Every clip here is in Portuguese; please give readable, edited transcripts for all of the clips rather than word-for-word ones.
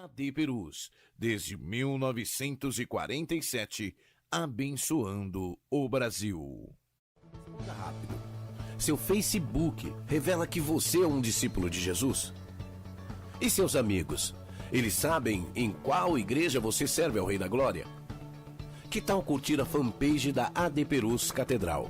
AD Perus, desde 1947, abençoando o Brasil. Responda rápido. Seu Facebook revela que você é um discípulo de Jesus? E seus amigos, eles sabem em qual igreja você serve ao Rei da Glória? Que tal curtir a fanpage da AD Perus Catedral?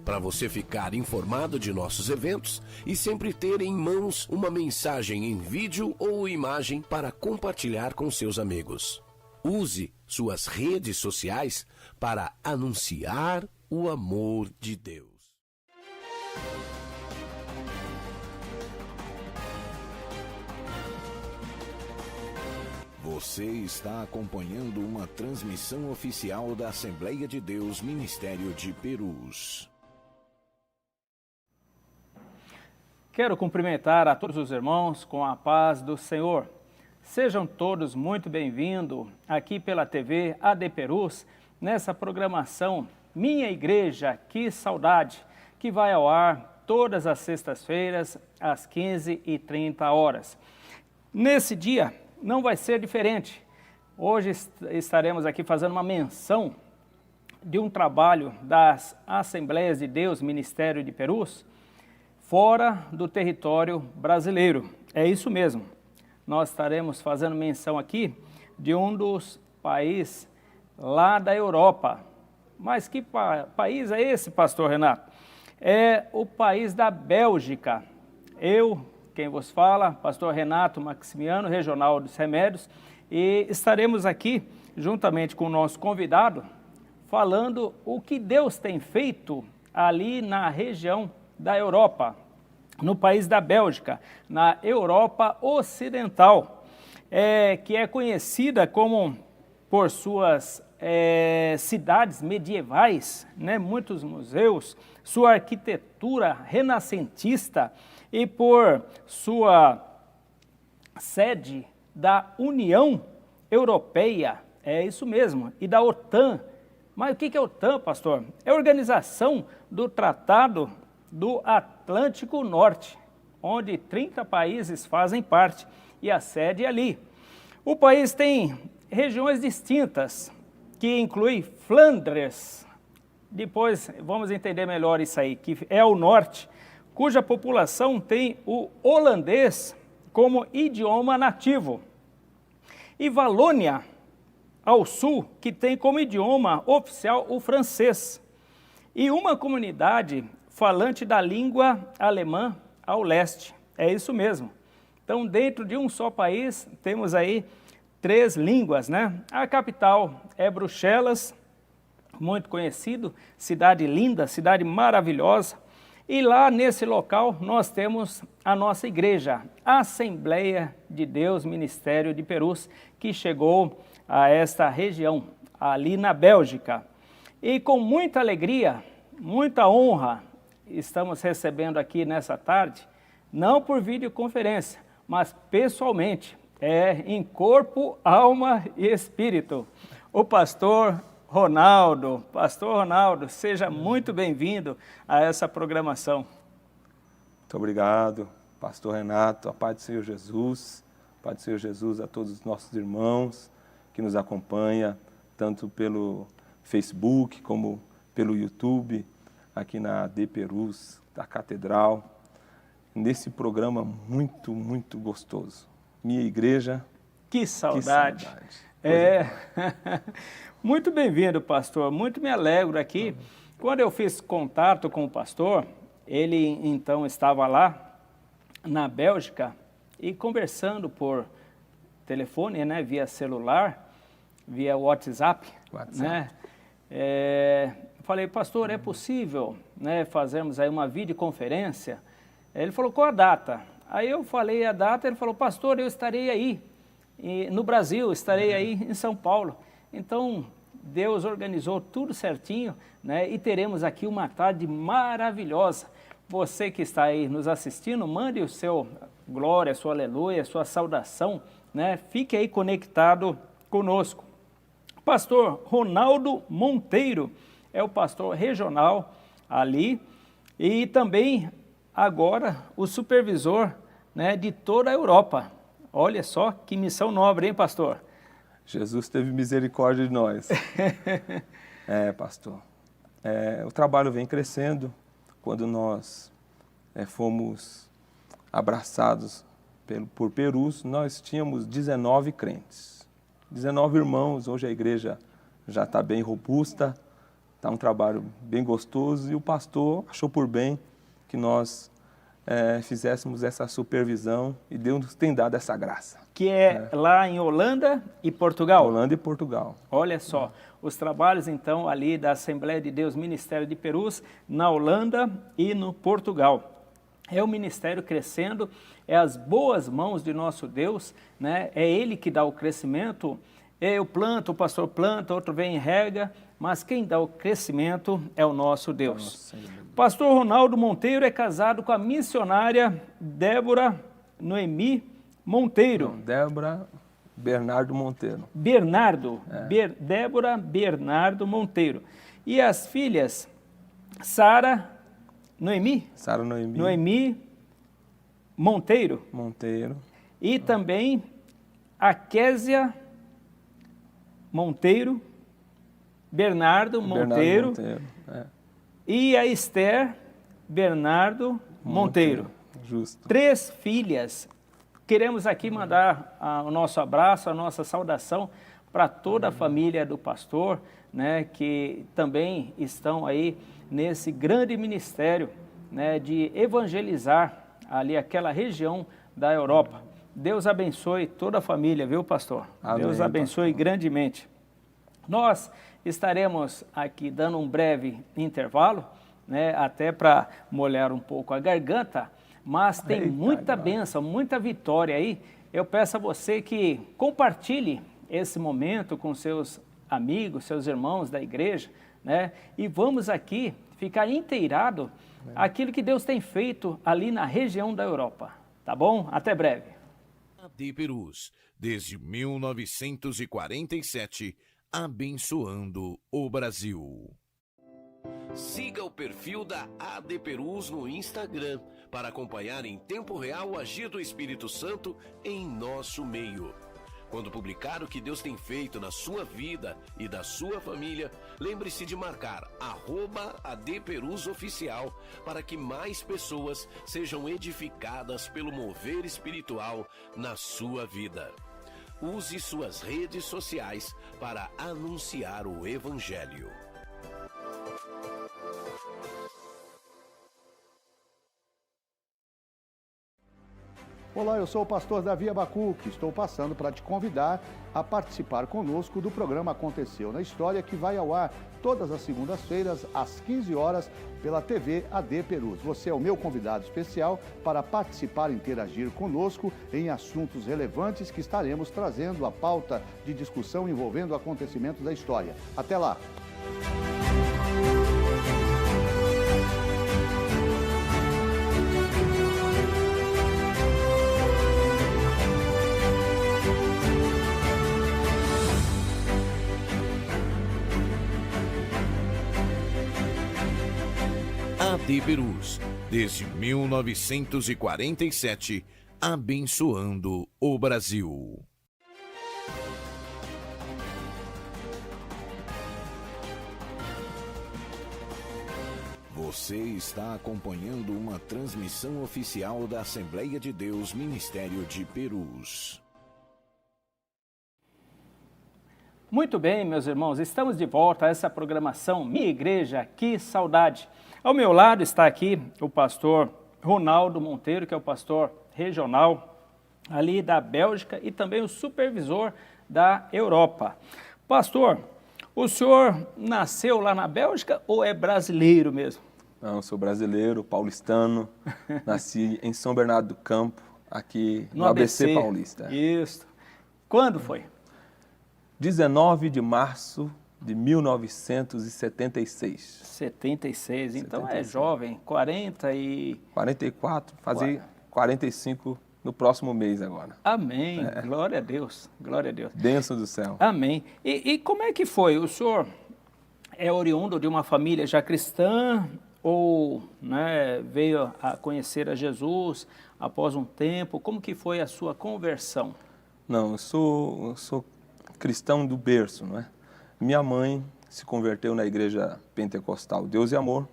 Para você ficar informado de nossos eventos e sempre ter em mãos uma mensagem em vídeo ou imagem para compartilhar com seus amigos. Use suas redes sociais para anunciar o amor de Deus. Você está acompanhando uma transmissão oficial da Assembleia de Deus Ministério de Perus. Quero cumprimentar a todos os irmãos com a paz do Senhor. Sejam todos muito bem-vindos aqui pela TV AD Perus, nessa programação Minha Igreja, que saudade, que vai ao ar todas as sextas-feiras, às 15h30. Nesse dia, não vai ser diferente. Hoje estaremos aqui fazendo uma menção de um trabalho das Assembleias de Deus Ministério de Perus, fora do território brasileiro. É isso mesmo. Nós estaremos fazendo menção aqui de um dos países lá da Europa. Mas que país é esse, pastor Renato? É o país da Bélgica. Quem vos fala, pastor Renato Maximiano, regional dos remédios, e estaremos aqui, juntamente com o nosso convidado, falando o que Deus tem feito ali na região da Europa, no país da Bélgica, na Europa Ocidental, que é conhecida como por suas cidades medievais, né? Muitos museus, sua arquitetura renascentista e por sua sede da União Europeia, é isso mesmo, e da OTAN. Mas o que é a OTAN, pastor? É a organização do Tratado do Atlântico Norte, onde 30 países fazem parte, e a sede é ali. O país tem regiões distintas, que inclui Flandres, depois vamos entender melhor isso aí, que é o norte, cuja população tem o holandês como idioma nativo. E Valônia, ao sul, que tem como idioma oficial o francês. E uma comunidade falante da língua alemã ao leste. É isso mesmo. Então, dentro de um só país, temos aí 3 línguas, né? A capital é Bruxelas, muito conhecido, cidade linda, cidade maravilhosa. E lá nesse local nós temos a nossa igreja, a Assembleia de Deus Ministério de Perus, que chegou a esta região, ali na Bélgica. E com muita alegria, muita honra, estamos recebendo aqui nessa tarde, não por videoconferência, mas pessoalmente, em corpo, alma e espírito, o pastor Ronaldo. Pastor Ronaldo, seja muito bem-vindo a essa programação. Muito obrigado, pastor Renato, a paz do Senhor Jesus, a paz do Senhor Jesus a todos os nossos irmãos que nos acompanham, tanto pelo Facebook como pelo YouTube, aqui na AD Perus, da Catedral, nesse programa muito, muito gostoso. Minha igreja... Que saudade! Muito bem-vindo, pastor. Muito me alegro aqui. Quando eu fiz contato com o pastor, ele então estava lá na Bélgica e conversando por telefone, né, via celular, via WhatsApp. Né? Falei, pastor, é possível, né, fazermos aí uma videoconferência? Ele falou, qual a data? Aí eu falei a data, ele falou, pastor, eu estarei aí no Brasil, estarei aí em São Paulo. Então, Deus organizou tudo certinho, né, e teremos aqui uma tarde maravilhosa. Você que está aí nos assistindo, mande o seu glória, sua aleluia, sua saudação, né, fique aí conectado conosco. Pastor Ronaldo Monteiro é o pastor regional ali e também agora o supervisor, né, de toda a Europa. Olha só que missão nobre, hein, pastor? Jesus teve misericórdia de nós. Pastor. O trabalho vem crescendo. Quando nós fomos abraçados por Perus, nós tínhamos 19 crentes. 19 irmãos. Hoje a igreja já está bem robusta, está um trabalho bem gostoso, e o pastor achou por bem que nós fizéssemos essa supervisão, e Deus nos tem dado essa graça. Que é lá em Holanda e Portugal? Holanda e Portugal. Olha só, os trabalhos então ali da Assembleia de Deus Ministério de Perus, na Holanda e no Portugal. É o ministério crescendo, é as boas mãos de nosso Deus, né? É Ele que dá o crescimento. Eu planto, o pastor planta, outro vem e rega, mas quem dá o crescimento é o nosso Deus. Pastor Ronaldo Monteiro é casado com a missionária Débora Noemi Monteiro. Débora Bernardo Monteiro. Bernardo, Débora Bernardo Monteiro. E as filhas Sara Noemi? Sara Noemi. Noemi Monteiro. Monteiro. E também a Késia Monteiro, Bernardo Monteiro, e a Esther Bernardo Monteiro. Justo. 3 filhas. Queremos aqui mandar o nosso abraço, a nossa saudação para toda a família do pastor, né, que também estão aí nesse grande ministério, né, de evangelizar ali aquela região da Europa. Deus abençoe toda a família, viu, pastor? Amém, Deus abençoe pastor. Grandemente. Nós estaremos aqui dando um breve intervalo, né, até para molhar um pouco a garganta, mas tem muita bênção, muita vitória aí. Eu peço a você que compartilhe esse momento com seus amigos, seus irmãos da igreja, né, e vamos aqui ficar inteirado aquilo que Deus tem feito ali na região da Europa. Tá bom? Até breve. AD Perus, desde 1947, abençoando o Brasil. Siga o perfil da AD Perus no Instagram para acompanhar em tempo real o agir do Espírito Santo em nosso meio. Quando publicar o que Deus tem feito na sua vida e da sua família, lembre-se de marcar @ADPerusOficial para que mais pessoas sejam edificadas pelo mover espiritual na sua vida. Use suas redes sociais para anunciar o Evangelho. Olá, eu sou o pastor Davi Abacuque, estou passando para te convidar a participar conosco do programa Aconteceu na História, que vai ao ar todas as segundas-feiras, às 15 horas, pela TV AD Perus. Você é o meu convidado especial para participar e interagir conosco em assuntos relevantes que estaremos trazendo à pauta de discussão envolvendo acontecimentos da história. Até lá! AD Perus, desde 1947, abençoando o Brasil. Você está acompanhando uma transmissão oficial da Assembleia de Deus Ministério de Perus. Muito bem, meus irmãos, estamos de volta a essa programação Minha Igreja, que saudade. Ao meu lado está aqui o pastor Ronaldo Monteiro, que é o pastor regional ali da Bélgica e também o supervisor da Europa. Pastor, o senhor nasceu lá na Bélgica ou é brasileiro mesmo? Não, sou brasileiro, paulistano, nasci em São Bernardo do Campo, aqui no ABC Paulista. Isso. Quando foi? 19 de março de 1976. 76, então 76. É jovem, 44, fazer 45 no próximo mês agora. Amém, glória a Deus, glória a Deus. Bênção do céu. Amém. E como é que foi? O senhor é oriundo de uma família já cristã ou né, veio a conhecer a Jesus após um tempo? Como que foi a sua conversão? Não, eu sou cristão do berço, não é? Minha mãe se converteu na igreja pentecostal Deus e Amor,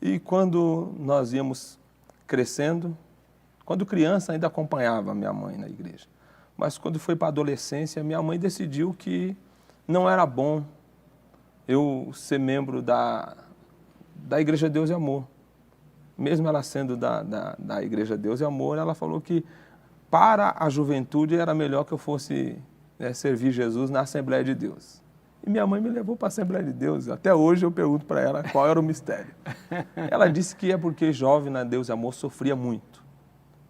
e quando nós íamos crescendo, quando criança ainda acompanhava minha mãe na igreja, mas quando foi para a adolescência, minha mãe decidiu que não era bom eu ser membro da igreja Deus e Amor. Mesmo ela sendo da igreja Deus e Amor, ela falou que para a juventude era melhor que eu fosse servir Jesus na Assembleia de Deus. E minha mãe me levou para a Assembleia de Deus. Até hoje eu pergunto para ela qual era o mistério. Ela disse que é porque jovem na Deus e Amor sofria muito.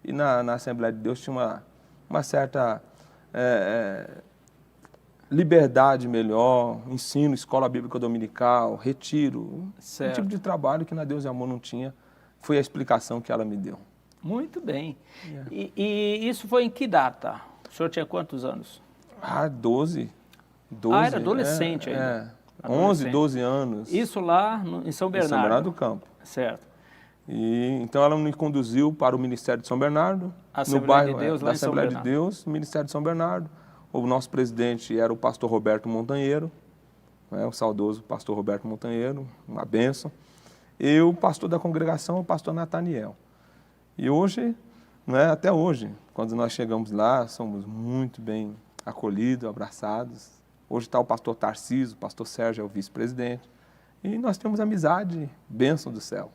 E na Assembleia de Deus tinha uma certa liberdade melhor, ensino, escola bíblica dominical, retiro, um tipo de trabalho que na Deus e Amor não tinha. Foi a explicação que ela me deu. Muito bem. E isso foi em que data? O senhor tinha quantos anos? 12. Era adolescente ainda. 11, 12 anos. Isso lá em São Bernardo? Em São Bernardo do Campo. Certo. E, então ela me conduziu para o Ministério de São Bernardo, Assembleia no bairro de Deus, lá da em São Assembleia de Bernardo. Deus, Ministério de São Bernardo. O nosso presidente era o pastor Roberto Montanheiro, o saudoso pastor Roberto Montanheiro, uma bênção. E o pastor da congregação, o pastor Nataniel. E hoje, até hoje, quando nós chegamos lá, somos muito bem acolhidos, abraçados. Hoje está o pastor Tarcísio, o pastor Sérgio é o vice-presidente. E nós temos amizade, bênção do céu.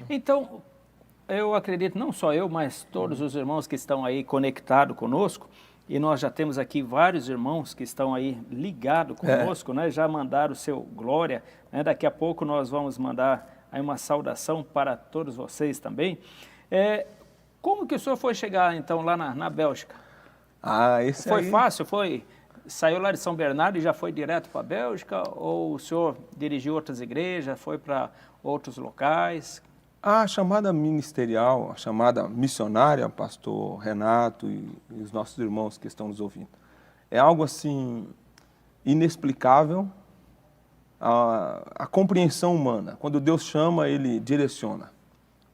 Então, eu acredito, não só eu, mas todos os irmãos que estão aí conectados conosco, e nós já temos aqui vários irmãos que estão aí ligados conosco, né? Já mandaram o seu glória, né? Daqui a pouco nós vamos mandar aí uma saudação para todos vocês também. Como que o senhor foi chegar, então, lá na Bélgica? Esse foi aí... fácil? Saiu lá de São Bernardo e já foi direto para a Bélgica? Ou o senhor dirigiu outras igrejas, foi para outros locais? A chamada ministerial, a chamada missionária, pastor Renato e os nossos irmãos que estão nos ouvindo, é algo assim inexplicável, a compreensão humana. Quando Deus chama, Ele direciona.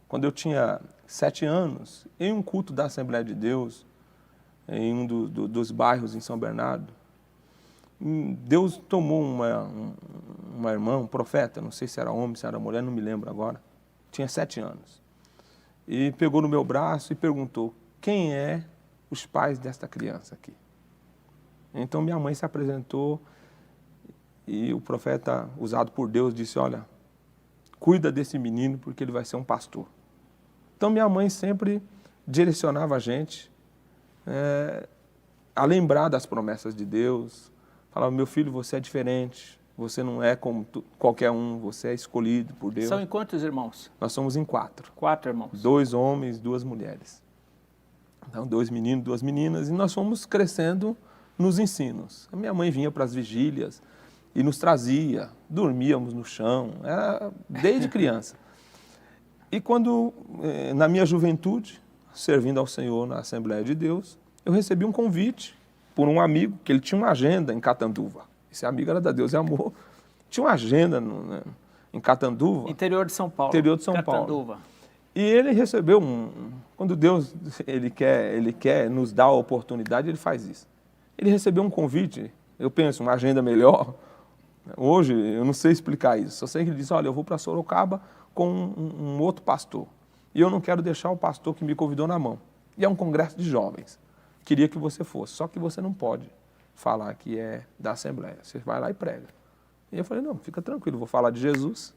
Quando eu tinha 7 anos, em um culto da Assembleia de Deus, em um dos bairros em São Bernardo, Deus tomou uma irmã, um profeta, não sei se era homem, se era mulher, não me lembro agora, tinha 7 anos, e pegou no meu braço e perguntou, quem é os pais desta criança aqui? Então minha mãe se apresentou e o profeta, usado por Deus, disse, olha, cuida desse menino porque ele vai ser um pastor. Então minha mãe sempre direcionava a gente a lembrar das promessas de Deus, falava, meu filho, você é diferente, você não é como qualquer um, você é escolhido por Deus. São em quantos irmãos? Nós somos em 4. 4 irmãos. 2 homens, 2 mulheres. Então, 2 meninos, 2 meninas, e nós fomos crescendo nos ensinos. A minha mãe vinha para as vigílias e nos trazia, dormíamos no chão, era desde criança. E quando, na minha juventude, servindo ao Senhor na Assembleia de Deus, eu recebi um convite por um amigo, que ele tinha uma agenda em Catanduva. Esse amigo era da Deus e Amor. Tinha uma agenda em Catanduva. Interior de São Paulo. Interior de São Catanduva. Paulo. E ele recebeu quando Deus ele quer nos dar a oportunidade, ele faz isso. Ele recebeu um convite, eu penso, uma agenda melhor. Hoje, eu não sei explicar isso. Só sei que ele disse, olha, eu vou para Sorocaba com um outro pastor. E eu não quero deixar o pastor que me convidou na mão. E é um congresso de jovens. Queria que você fosse, só que você não pode falar que é da Assembleia. Você vai lá e prega. E eu falei, não, fica tranquilo, vou falar de Jesus.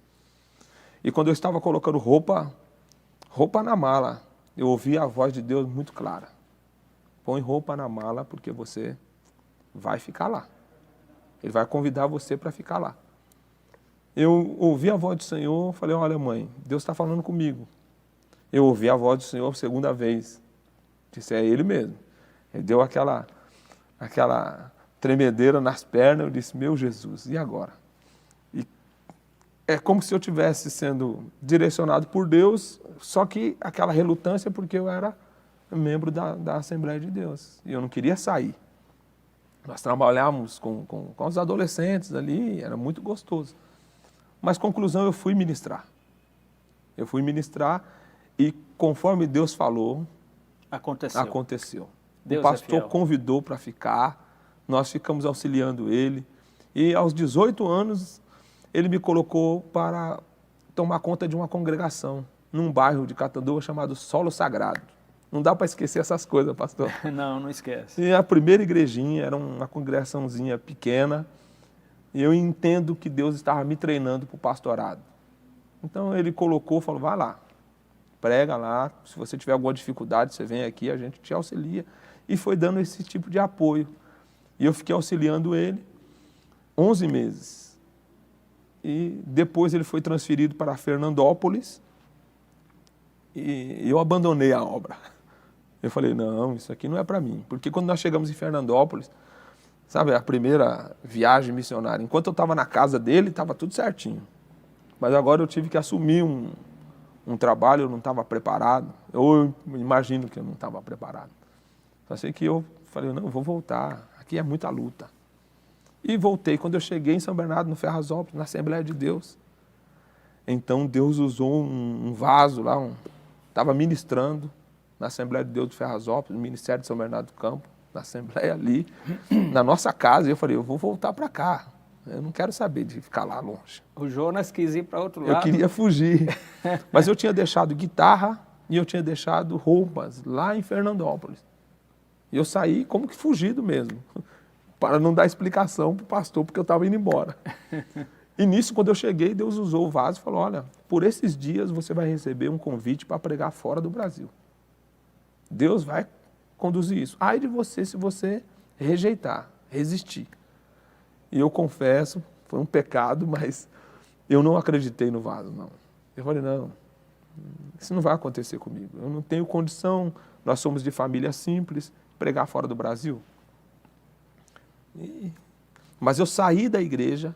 E quando eu estava colocando roupa na mala, eu ouvi a voz de Deus muito clara. Põe roupa na mala porque você vai ficar lá. Ele vai convidar você para ficar lá. Eu ouvi a voz do Senhor, falei, olha mãe, Deus está falando comigo. Eu ouvi a voz do Senhor a segunda vez. Disse, é Ele mesmo. Ele deu aquela tremedeira nas pernas, eu disse, meu Jesus, e agora? E é como se eu estivesse sendo direcionado por Deus, só que aquela relutância porque eu era membro da Assembleia de Deus, e eu não queria sair. Nós trabalhávamos com os adolescentes ali, era muito gostoso. Mas, conclusão, eu fui ministrar. Eu fui ministrar e conforme Deus falou, aconteceu. Deus O pastor é fiel. convidou para ficar, nós ficamos auxiliando ele. E aos 18 anos, ele me colocou para tomar conta de uma congregação, num bairro de Catanduva chamado Solo Sagrado. Não dá para esquecer essas coisas, pastor. Não esquece. E a primeira igrejinha era uma congregaçãozinha pequena, e eu entendo que Deus estava me treinando para o pastorado. Então ele colocou, falou, vai lá, prega lá, se você tiver alguma dificuldade, você vem aqui, a gente te auxilia. E foi dando esse tipo de apoio. E eu fiquei auxiliando ele 11 meses. E depois ele foi transferido para Fernandópolis e eu abandonei a obra. Eu falei, não, isso aqui não é para mim. Porque quando nós chegamos em Fernandópolis, sabe, a primeira viagem missionária, enquanto eu estava na casa dele, estava tudo certinho. Mas agora eu tive que assumir um trabalho, eu não estava preparado. Eu imagino que eu não estava preparado. Só sei que eu falei, não, eu vou voltar, aqui é muita luta. E voltei. Quando eu cheguei em São Bernardo, no Ferrazópolis, na Assembleia de Deus, então Deus usou um vaso lá, estava ministrando na Assembleia de Deus do Ferrazópolis, no Ministério de São Bernardo do Campo, na Assembleia ali, na nossa casa. E eu falei, eu vou voltar para cá. Eu não quero saber de ficar lá longe. O Jonas quis ir para outro lado. Eu queria fugir. Mas eu tinha deixado guitarra e eu tinha deixado roupas lá em Fernandópolis. E eu saí como que fugido mesmo, para não dar explicação para o pastor, porque eu estava indo embora. E nisso, quando eu cheguei, Deus usou o vaso e falou, olha, por esses dias você vai receber um convite para pregar fora do Brasil. Deus vai conduzir isso. Ai de você se você rejeitar, resistir. E eu confesso, foi um pecado, mas eu não acreditei no vaso, não. Eu falei, não, isso não vai acontecer comigo. Eu não tenho condição, nós somos de família simples, pregar fora do Brasil. Mas eu saí da igreja,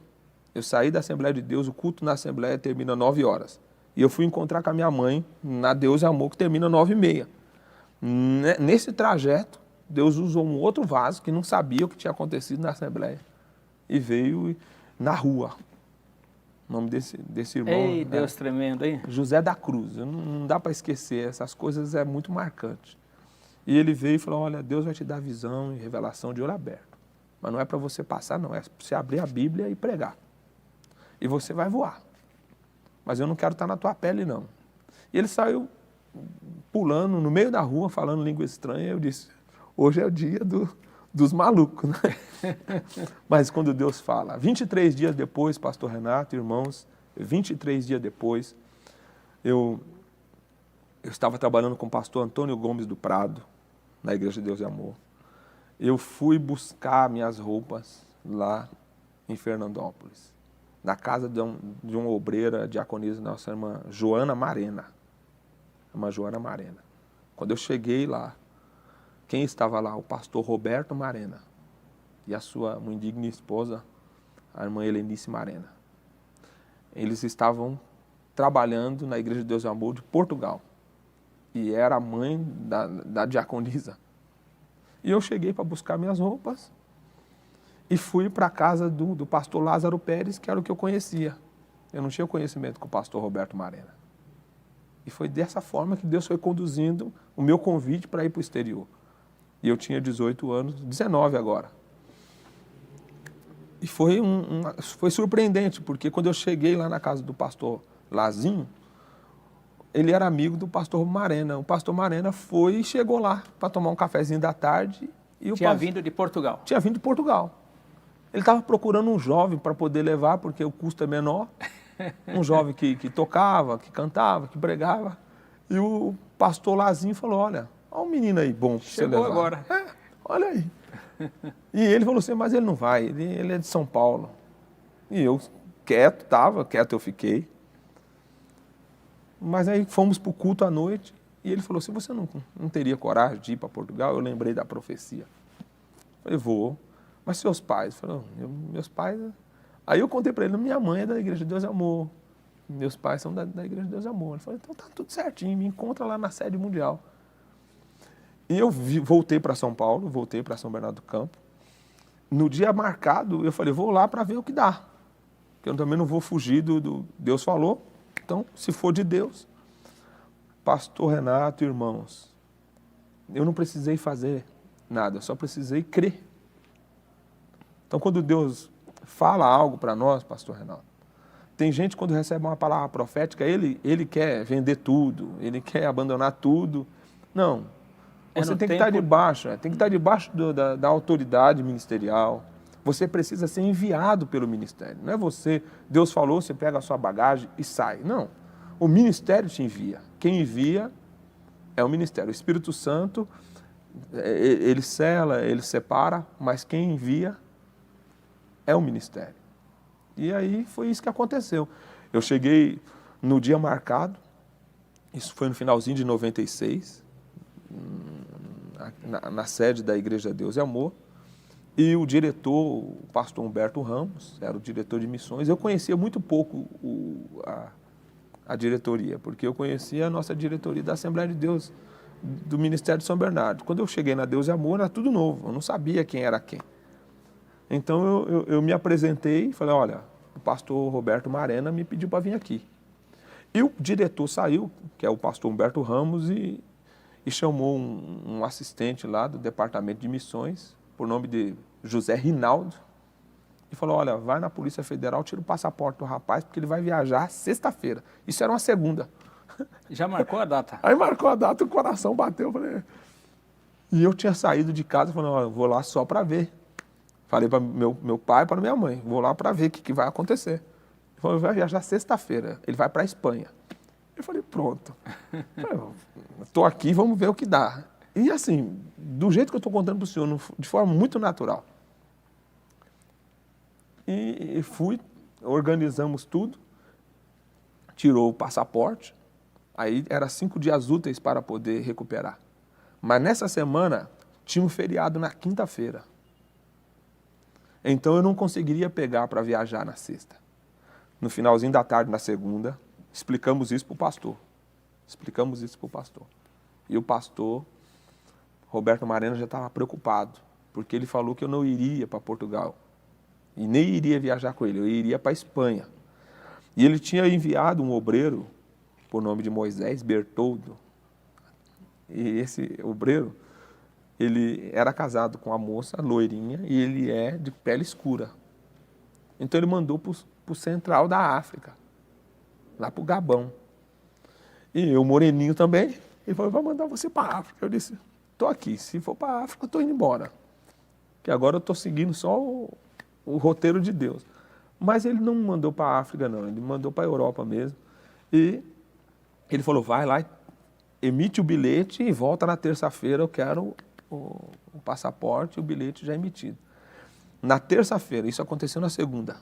eu saí da Assembleia de Deus, o culto na Assembleia termina 9 horas. E eu fui encontrar com a minha mãe na Deus e Amor, que termina 9h30. Nesse trajeto, Deus usou um outro vaso que não sabia o que tinha acontecido na Assembleia. E veio na rua. O nome desse irmão... Ei, Deus tremendo, hein? José da Cruz. Não dá para esquecer, essas coisas é muito marcante. E ele veio e falou, olha, Deus vai te dar visão e revelação de olho aberto. Mas não é para você passar, não. É para você abrir a Bíblia e pregar. E você vai voar. Mas eu não quero estar na tua pele, não. E ele saiu pulando no meio da rua, falando língua estranha. Eu disse, hoje é o dia dos malucos, né? Mas quando Deus fala, 23 dias depois, pastor Renato, irmãos, 23 dias depois, eu estava trabalhando com o pastor Antônio Gomes do Prado, na Igreja de Deus e Amor. Eu fui buscar minhas roupas lá em Fernandópolis, na casa de uma obreira diaconisa, nossa irmã Joana Marena. Irmã Joana Marena. Quando eu cheguei lá, quem estava lá? O pastor Roberto Marena e a sua muito digna esposa, a irmã Helenice Marena. Eles estavam trabalhando na Igreja de Deus e Amor de Portugal. E era a mãe da diaconisa. E eu cheguei para buscar minhas roupas e fui para a casa do pastor Lázaro Pérez, que era o que eu conhecia. Eu não tinha conhecimento com o pastor Roberto Marena. E foi dessa forma que Deus foi conduzindo o meu convite para ir para o exterior. E eu tinha 18 anos, 19 agora. E foi surpreendente, porque quando eu cheguei lá na casa do pastor Lazinho, ele era amigo do pastor Marena. O pastor Marena foi e chegou lá para tomar um cafezinho da tarde. E Tinha vindo de Portugal. Tinha vindo de Portugal. Ele estava procurando um jovem para poder levar, porque o custo é menor. Um jovem que tocava, que cantava, que pregava. E o pastor Lazinho falou, olha um menino aí bom para você levar. Chegou agora. Olha aí. E ele falou assim, mas ele não vai, ele é de São Paulo. E eu quieto eu fiquei. Mas aí fomos para o culto à noite e ele falou assim, você não teria coragem de ir para Portugal? Eu lembrei da profecia. Eu falei, vou. Mas seus pais? Falei, meus pais... Aí eu contei para ele, minha mãe é da Igreja de Deus e Amor. Meus pais são da Igreja de Deus e Amor. Ele falou, então tá tudo certinho, me encontra lá na sede mundial. E eu voltei para São Paulo, voltei para São Bernardo do Campo. No dia marcado, eu falei, vou lá para ver o que dá. Porque eu também não vou fugir do Deus falou. Então, se for de Deus, pastor Renato, irmãos, eu não precisei fazer nada, eu só precisei crer. Então, quando Deus fala algo para nós, pastor Renato, tem gente quando recebe uma palavra profética, ele quer vender tudo, ele quer abandonar tudo. Não, você tem que estar debaixo, tem que estar debaixo da autoridade ministerial. Você precisa ser enviado pelo ministério. Não é você, Deus falou, você pega a sua bagagem e sai. Não, o ministério te envia. Quem envia é o ministério. O Espírito Santo, ele sela, ele separa, mas quem envia é o ministério. E aí foi isso que aconteceu. Eu cheguei no dia marcado, isso foi no finalzinho de 96, na sede da Igreja Deus e Amor, e o diretor, o pastor Humberto Ramos, era o diretor de missões. Eu conhecia muito pouco a diretoria, porque eu conhecia a nossa diretoria da Assembleia de Deus, do Ministério de São Bernardo. Quando eu cheguei na Deus e Amor, era tudo novo, eu não sabia quem era quem. Então eu me apresentei e falei, olha, o pastor Roberto Marena me pediu para vir aqui. E o diretor saiu, que é o pastor Humberto Ramos, e chamou um assistente lá do departamento de missões, por nome de José Rinaldo, e falou, olha, vai na Polícia Federal, tira o passaporte do rapaz, porque ele vai viajar sexta-feira. Isso era uma segunda. Já marcou a data? Aí marcou a data, o coração bateu. Falei... E eu tinha saído de casa, falei, olha, vou lá só para ver. Falei para meu pai e para minha mãe, vou lá para ver o que vai acontecer. Ele falou, vai viajar sexta-feira, ele vai para a Espanha. Eu falei, pronto. Estou aqui, vamos ver o que dá. E assim, do jeito que eu estou contando para o senhor, de forma muito natural. E fui, organizamos tudo, tirou o passaporte, aí era 5 dias úteis para poder recuperar. Mas nessa semana, tinha um feriado na quinta-feira. Então eu não conseguiria pegar para viajar na sexta. No finalzinho da tarde, na segunda, explicamos isso para o pastor. E o pastor, Roberto Marena, já estava preocupado, porque ele falou que eu não iria para Portugal. E nem iria viajar com ele, eu iria para a Espanha. E ele tinha enviado um obreiro, por nome de Moisés Bertoldo. E esse obreiro, ele era casado com uma moça loirinha e ele é de pele escura. Então ele mandou para o central da África, lá para o Gabão. E eu, moreninho também, ele falou, vai mandar você para a África. Eu disse, estou aqui, se for para a África, eu estou indo embora. Que agora eu estou seguindo só o roteiro de Deus. Mas ele não me mandou para a África, não, ele me mandou para a Europa mesmo. E ele falou, vai lá, emite o bilhete e volta na terça-feira, eu quero o passaporte e o bilhete já emitido. Na terça-feira, isso aconteceu na segunda.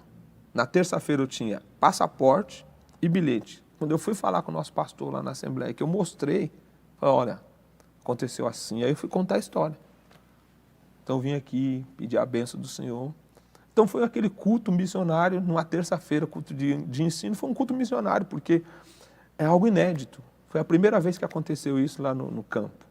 Na terça-feira eu tinha passaporte e bilhete. Quando eu fui falar com o nosso pastor lá na Assembleia, que eu mostrei, falei, olha, aconteceu assim, aí eu fui contar a história. Então eu vim aqui pedir a bênção do Senhor. Então foi aquele culto missionário, numa terça-feira, culto de ensino, foi um culto missionário, porque é algo inédito. Foi a primeira vez que aconteceu isso lá no campo.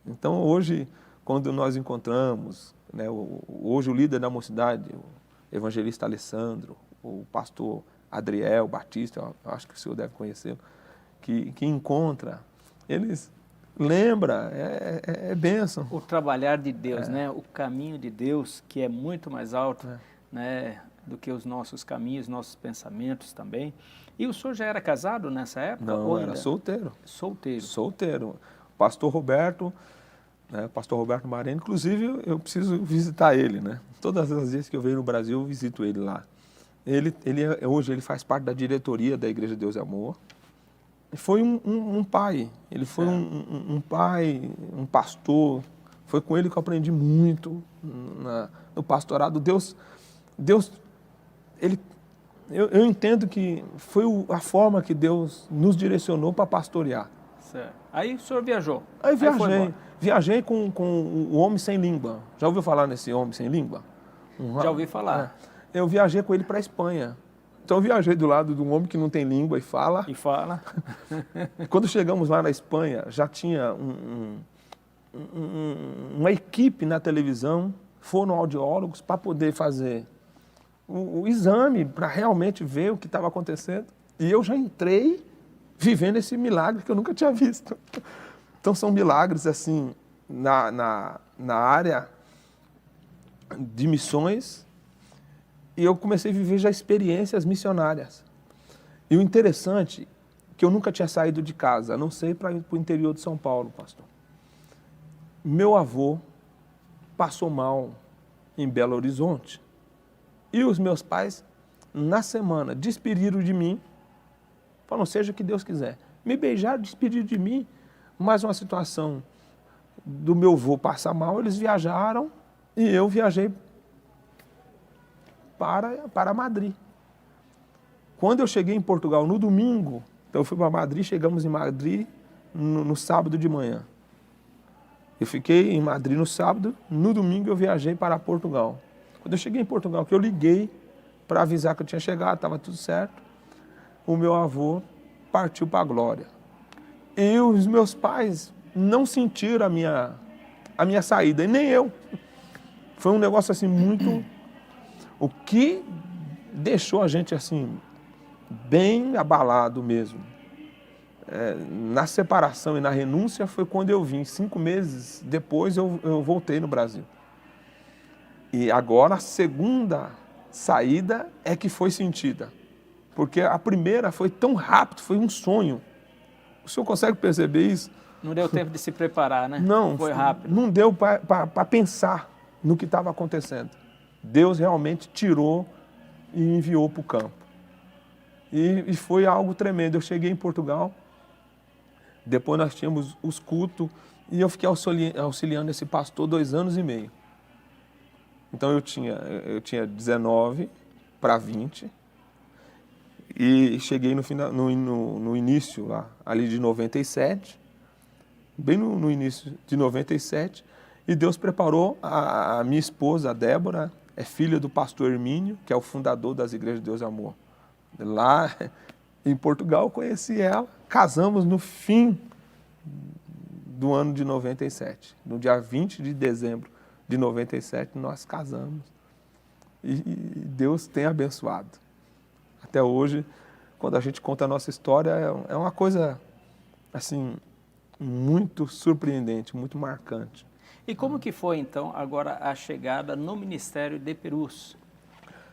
Então hoje, quando nós encontramos, né, hoje o líder da mocidade, o evangelista Alessandro, o pastor Adriel Batista, eu acho que o senhor deve conhecê-lo, que encontra, eles lembram, é bênção. O trabalhar de Deus, né? O caminho de Deus, que é muito mais alto, né, do que os nossos caminhos, nossos pensamentos também. E o senhor já era casado nessa época? Não, era solteiro. Solteiro. Pastor Roberto, né, pastor Roberto Marena, inclusive eu preciso visitar ele, né? Todas as vezes que eu venho no Brasil, eu visito ele lá. Hoje ele faz parte da diretoria da Igreja Deus e Amor. Foi um pai, ele foi um pai, um pastor. Foi com ele que eu aprendi muito no pastorado. Deus, eu entendo que foi a forma que Deus nos direcionou para pastorear. Certo. Aí o senhor viajou? Aí viajei com o Homem Sem Língua. Já ouviu falar nesse Homem Sem Língua? Já ouvi falar. Eu viajei com ele para a Espanha. Então eu viajei do lado de um homem que não tem língua e fala. Quando chegamos lá na Espanha, já tinha uma equipe na televisão, fonoaudiólogos, para poder fazer o exame, para realmente ver o que estava acontecendo. E eu já entrei vivendo esse milagre que eu nunca tinha visto. Então são milagres assim na área de missões, e eu comecei a viver já experiências missionárias. E o interessante é que eu nunca tinha saído de casa, a não ser para ir para o interior de São Paulo, pastor. Meu avô passou mal em Belo Horizonte e os meus pais, na semana, despediram de mim, falaram, seja o que Deus quiser. Me beijaram, despediram de mim, mais uma situação do meu avô passar mal, eles viajaram e eu viajei para Madrid. Quando eu cheguei em Portugal no domingo, então eu fui para Madrid, chegamos em Madrid no sábado de manhã. Eu fiquei em Madrid no sábado, no domingo eu viajei para Portugal. Quando eu cheguei em Portugal, que eu liguei para avisar que eu tinha chegado, estava tudo certo, o meu avô partiu para a glória. E os meus pais não sentiram a minha saída, e nem eu. Foi um negócio assim muito... O que deixou a gente assim, bem abalado mesmo. Na separação e na renúncia foi quando eu vim. 5 meses depois eu voltei no Brasil. E agora a segunda saída é que foi sentida. Porque a primeira foi tão rápido, foi um sonho. O senhor consegue perceber isso? Não deu tempo de se preparar, né? Não, foi rápido. Não deu para pensar no que estava acontecendo. Deus realmente tirou e enviou para o campo. E foi algo tremendo. Eu cheguei em Portugal, depois nós tínhamos os cultos, e eu fiquei auxiliando esse pastor 2 anos e meio. Então eu tinha 19 para 20, e cheguei no início lá, ali de 97, bem no início de 97, e Deus preparou a minha esposa, a Débora, é filha do pastor Hermínio, que é o fundador das Igrejas de Deus e Amor. Lá em Portugal eu conheci ela, casamos no fim do ano de 97. No dia 20 de dezembro de 97 nós casamos. E Deus tem abençoado. Até hoje, quando a gente conta a nossa história, é uma coisa assim muito surpreendente, muito marcante. E como que foi, então, agora a chegada no Ministério de Perus?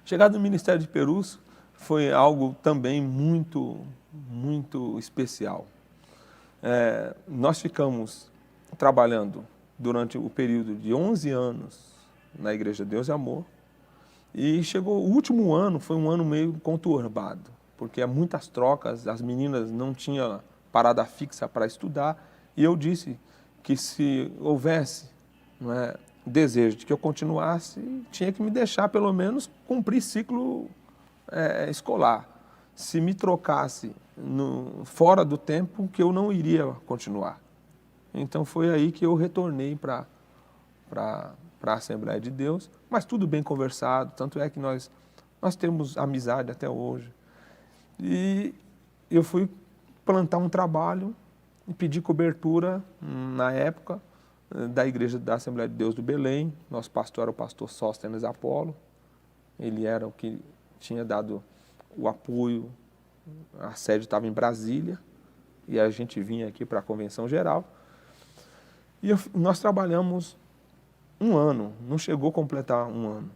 Chegada no Ministério de Perus foi algo também muito, muito especial. Nós ficamos trabalhando durante o período de 11 anos na Igreja Deus e Amor, e chegou o último ano, foi um ano meio conturbado, porque há muitas trocas, as meninas não tinham parada fixa para estudar, e eu disse que se houvesse desejo de que eu continuasse, tinha que me deixar pelo menos cumprir ciclo escolar. Se me trocasse fora do tempo, que eu não iria continuar. Então foi aí que eu retornei para a Assembleia de Deus, mas tudo bem conversado, tanto é que nós temos amizade até hoje. E eu fui plantar um trabalho e pedir cobertura na época da Igreja da Assembleia de Deus do Belém. Nosso pastor era o pastor Sóstenes Apolo, ele era o que tinha dado o apoio, a sede estava em Brasília, e a gente vinha aqui para a Convenção Geral. E nós trabalhamos 1 ano, não chegou a completar 1 ano.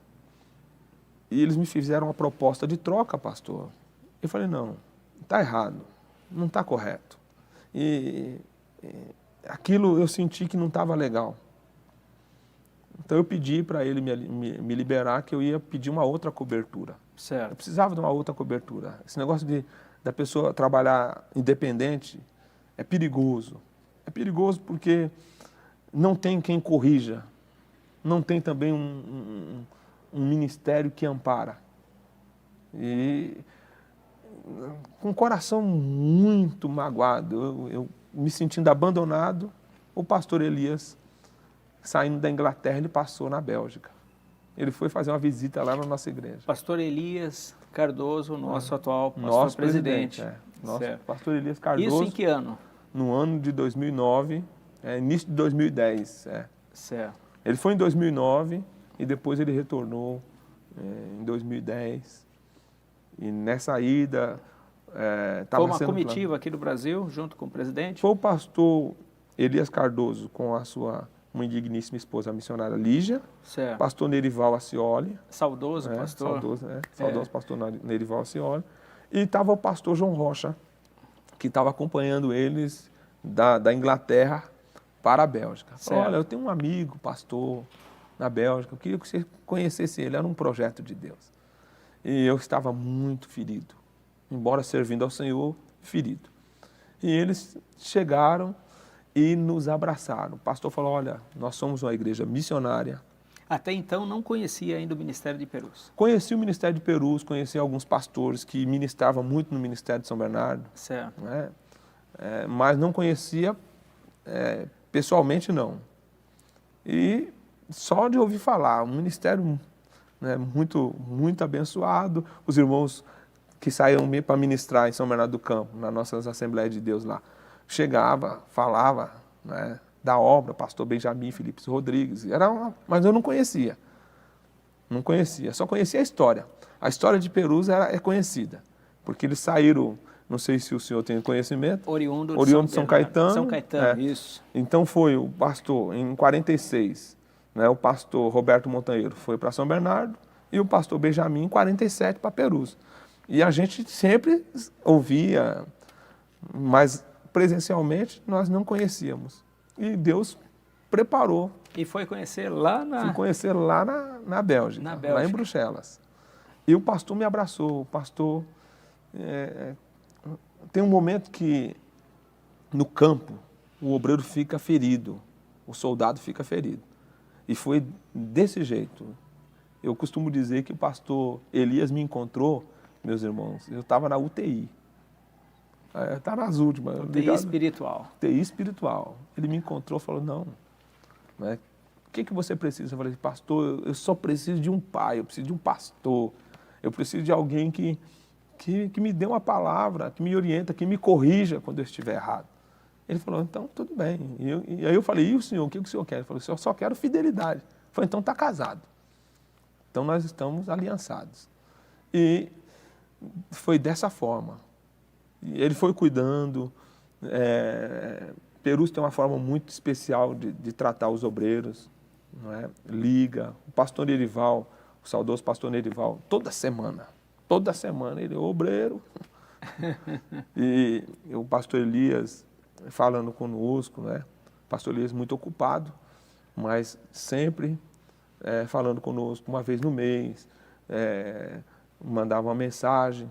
E eles me fizeram uma proposta de troca, pastor. Eu falei, não, está errado, não está correto. E aquilo eu senti que não estava legal. Então eu pedi para ele me liberar, que eu ia pedir uma outra cobertura. Certo. Eu precisava de uma outra cobertura. Esse negócio da pessoa trabalhar independente é perigoso. É perigoso porque não tem quem corrija. Não tem também um ministério que ampara. E com o coração muito magoado, eu me sentindo abandonado, o pastor Elias, saindo da Inglaterra, ele passou na Bélgica. Ele foi fazer uma visita lá na nossa igreja. Pastor Elias Cardoso, nosso atual pastor nosso presidente. Nosso pastor Elias Cardoso. Isso em que ano? No ano de 2009, início de 2010. Certo. Ele foi em 2009 e depois ele retornou em 2010. E nessa ida, Foi uma comitiva aqui do Brasil, junto com o presidente? Foi o pastor Elias Cardoso com a sua uma digníssima esposa, a missionária Lígia, certo. Pastor Nerival Acioli. Saudoso pastor. Saudoso pastor Nerival Acioli. E estava o pastor João Rocha, que estava acompanhando eles da Inglaterra para a Bélgica. Falou, olha, eu tenho um amigo, pastor, na Bélgica, eu queria que você conhecesse ele, era um projeto de Deus. E eu estava muito ferido, embora servindo ao Senhor, ferido. E eles chegaram e nos abraçaram. O pastor falou, olha, nós somos uma igreja missionária. Até então não conhecia ainda o Ministério de Perus? Conheci o Ministério de Perus, conheci alguns pastores que ministravam muito no Ministério de São Bernardo. Certo. Né? Mas não conhecia pessoalmente, não. E só de ouvir falar, um ministério, né, muito, muito abençoado, os irmãos que saíam para ministrar em São Bernardo do Campo, nas nossas Assembleias de Deus lá, chegava, falava, né, da obra, pastor Benjamin Felipe Rodrigues, mas eu não conhecia, só conhecia a história. A história de Perus é conhecida, porque eles saíram, não sei se o senhor tem conhecimento, oriundo de São Caetano. São Caetano, isso. Então foi o pastor, em 46, né, o pastor Roberto Montanheiro foi para São Bernardo e o pastor Benjamin, em 47, para Perus. E a gente sempre ouvia, mas presencialmente nós não conhecíamos. E Deus preparou. E foi conhecer lá na... Fui conhecer lá na Bélgica, lá em Bruxelas. E o pastor me abraçou. O pastor... tem um momento que no campo o obreiro fica ferido, o soldado fica ferido. E foi desse jeito. Eu costumo dizer que o pastor Elias me encontrou, meus irmãos, eu estava na UTI. Está nas últimas. UTI espiritual. UTI espiritual. Ele me encontrou e falou, não, né? O que você precisa? Eu falei, pastor, eu só preciso de um pai, eu preciso de um pastor, eu preciso de alguém que me dê uma palavra, que me orienta, que me corrija quando eu estiver errado. Ele falou, então tudo bem. E aí eu falei, e o senhor, o que o senhor quer? Ele falou, eu só quero fidelidade. Eu falei, então está casado. Então nós estamos aliançados. E foi dessa forma. Ele foi cuidando. Perus tem uma forma muito especial de tratar os obreiros. Não é? Liga. O pastor Nerival, o saudoso pastor Nerival, toda semana ele é obreiro. E o pastor Elias falando conosco, né? O pastor Elias muito ocupado, mas sempre falando conosco, uma vez no mês, mandava uma mensagem.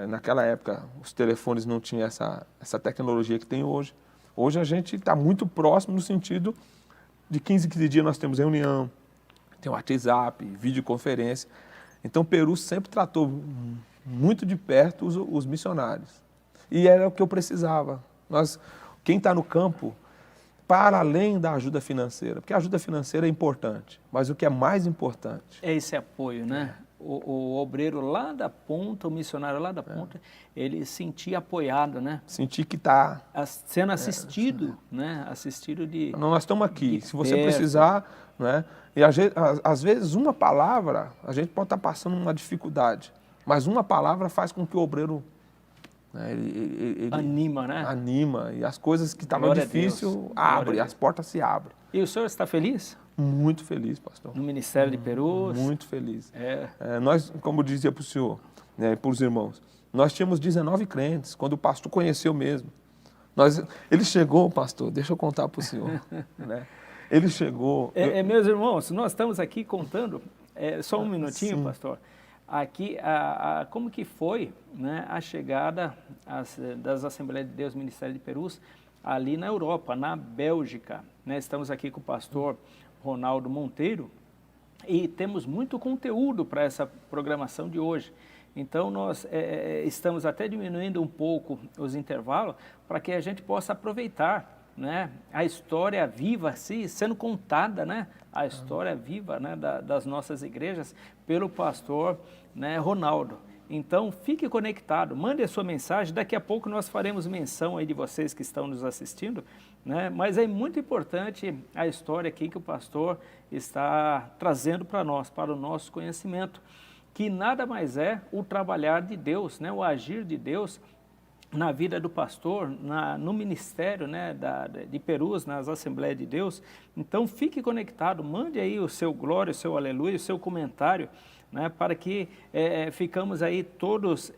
Naquela época, os telefones não tinham essa tecnologia que tem hoje. Hoje a gente está muito próximo no sentido de 15 em 15 dias nós temos reunião, tem WhatsApp, videoconferência. Então, Perus sempre tratou muito de perto os missionários. E era o que eu precisava. Quem está no campo, para além da ajuda financeira, porque a ajuda financeira é importante, mas o que é mais importante... É esse apoio, né? O obreiro lá da ponta, o missionário lá da ponta, ele sentia apoiado, né? Sentir que está... Sendo assistido, né? Assistido de... Não, nós estamos aqui, se você precisar, né? E às vezes uma palavra, a gente pode estar passando uma dificuldade, mas uma palavra faz com que o obreiro... Né, ele anima, né? Anima, e as coisas que estavam difíceis abrem, as portas se abrem. E o senhor está feliz? Muito feliz, pastor. No Ministério de Perus? Muito feliz. Nós, como eu dizia para o senhor, né, para os irmãos, nós tínhamos 19 crentes, quando o pastor conheceu mesmo. Ele chegou, pastor, deixa eu contar para o senhor. Né? Ele chegou... Meus irmãos, nós estamos aqui contando, só um minutinho, sim, pastor, aqui como que foi, né, a chegada das Assembleias de Deus Ministério de Perus ali na Europa, na Bélgica. Né? Estamos aqui com o pastor Ronaldo Monteiro e temos muito conteúdo para essa programação de hoje. Então nós estamos até diminuindo um pouco os intervalos para que a gente possa aproveitar, né, a história viva, sendo contada, né, a história viva, né, das nossas igrejas pelo pastor, né, Ronaldo. Então fique conectado, mande a sua mensagem, daqui a pouco nós faremos menção aí de vocês que estão nos assistindo, né, mas é muito importante a história aqui que o pastor está trazendo para nós, para o nosso conhecimento, que nada mais é o trabalhar de Deus, né? O agir de Deus na vida do pastor, no ministério, né, de Perus, nas Assembleias de Deus. Então fique conectado, mande aí o seu glória, o seu aleluia, o seu comentário, né, para que ficamos aí todos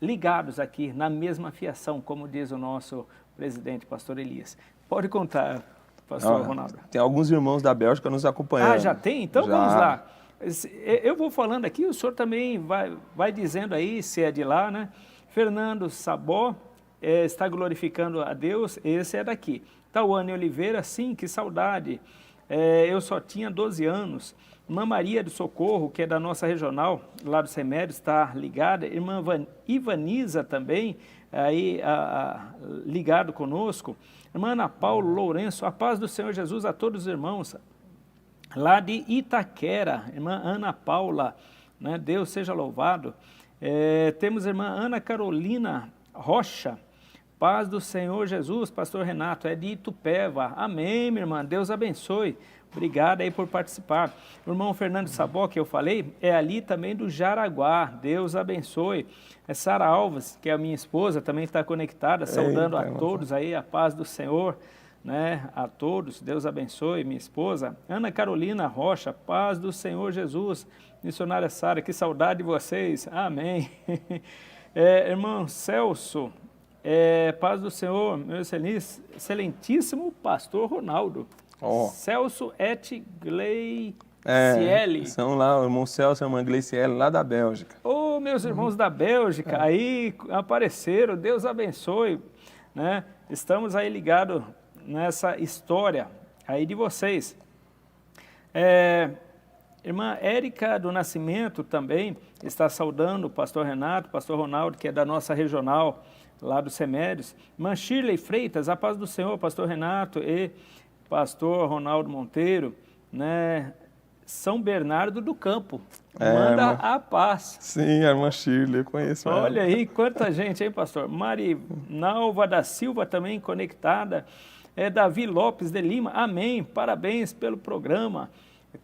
ligados aqui na mesma fiação, como diz o nosso presidente, pastor Elias. Pode contar, pastor Ronaldo. Tem alguns irmãos da Bélgica nos acompanhando. Ah, já tem? Então já. Vamos lá. Eu vou falando aqui, o senhor também vai dizendo aí se é de lá, né? Fernando Sabó está glorificando a Deus, esse é daqui. Tauane Oliveira, sim, que saudade. Eu só tinha 12 anos. Irmã Maria do Socorro, que é da nossa regional, lá do Semério, está ligada. Irmã Ivaniza também, aí ligado conosco. Irmã Ana Paula Lourenço, a paz do Senhor Jesus a todos os irmãos. Lá de Itaquera, irmã Ana Paula, né? Deus seja louvado. Temos a irmã Ana Carolina Rocha, paz do Senhor Jesus, pastor Renato, é de Itupeva. Amém, minha irmã, Deus abençoe. Obrigado aí por participar. O irmão Fernando Sabó, que eu falei, é ali também do Jaraguá. Deus abençoe. Sara Alves, que é a minha esposa, também está conectada, saudando a todos aí, a paz do Senhor, né? A todos, Deus abençoe, minha esposa. Ana Carolina Rocha, paz do Senhor Jesus. Missionária Sara, que saudade de vocês. Amém. Irmão Celso, paz do Senhor, meu excelentíssimo pastor Ronaldo. Celso et Gleiciele. São lá, o irmão Celso e a irmã Gleiciele, lá da Bélgica. Oh, meus irmãos da Bélgica, aí apareceram, Deus abençoe, né? Estamos aí ligados nessa história aí de vocês. Irmã Érica do Nascimento também está saudando o pastor Renato, pastor Ronaldo, que é da nossa regional, lá dos Semérios. Irmã Shirley Freitas, a paz do Senhor, pastor Renato e pastor Ronaldo Monteiro, né? São Bernardo do Campo, manda a paz. Sim, a irmã Shirley, eu conheço ela. Olha aí, quanta gente, hein, pastor? Marinalva da Silva também conectada. Davi Lopes de Lima, amém, parabéns pelo programa.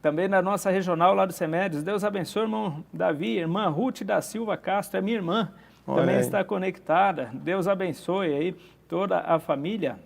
Também na nossa regional lá do Semérios, Deus abençoe, irmão Davi. Irmã Ruth da Silva Castro, é minha irmã, também está conectada. Deus abençoe aí toda a família.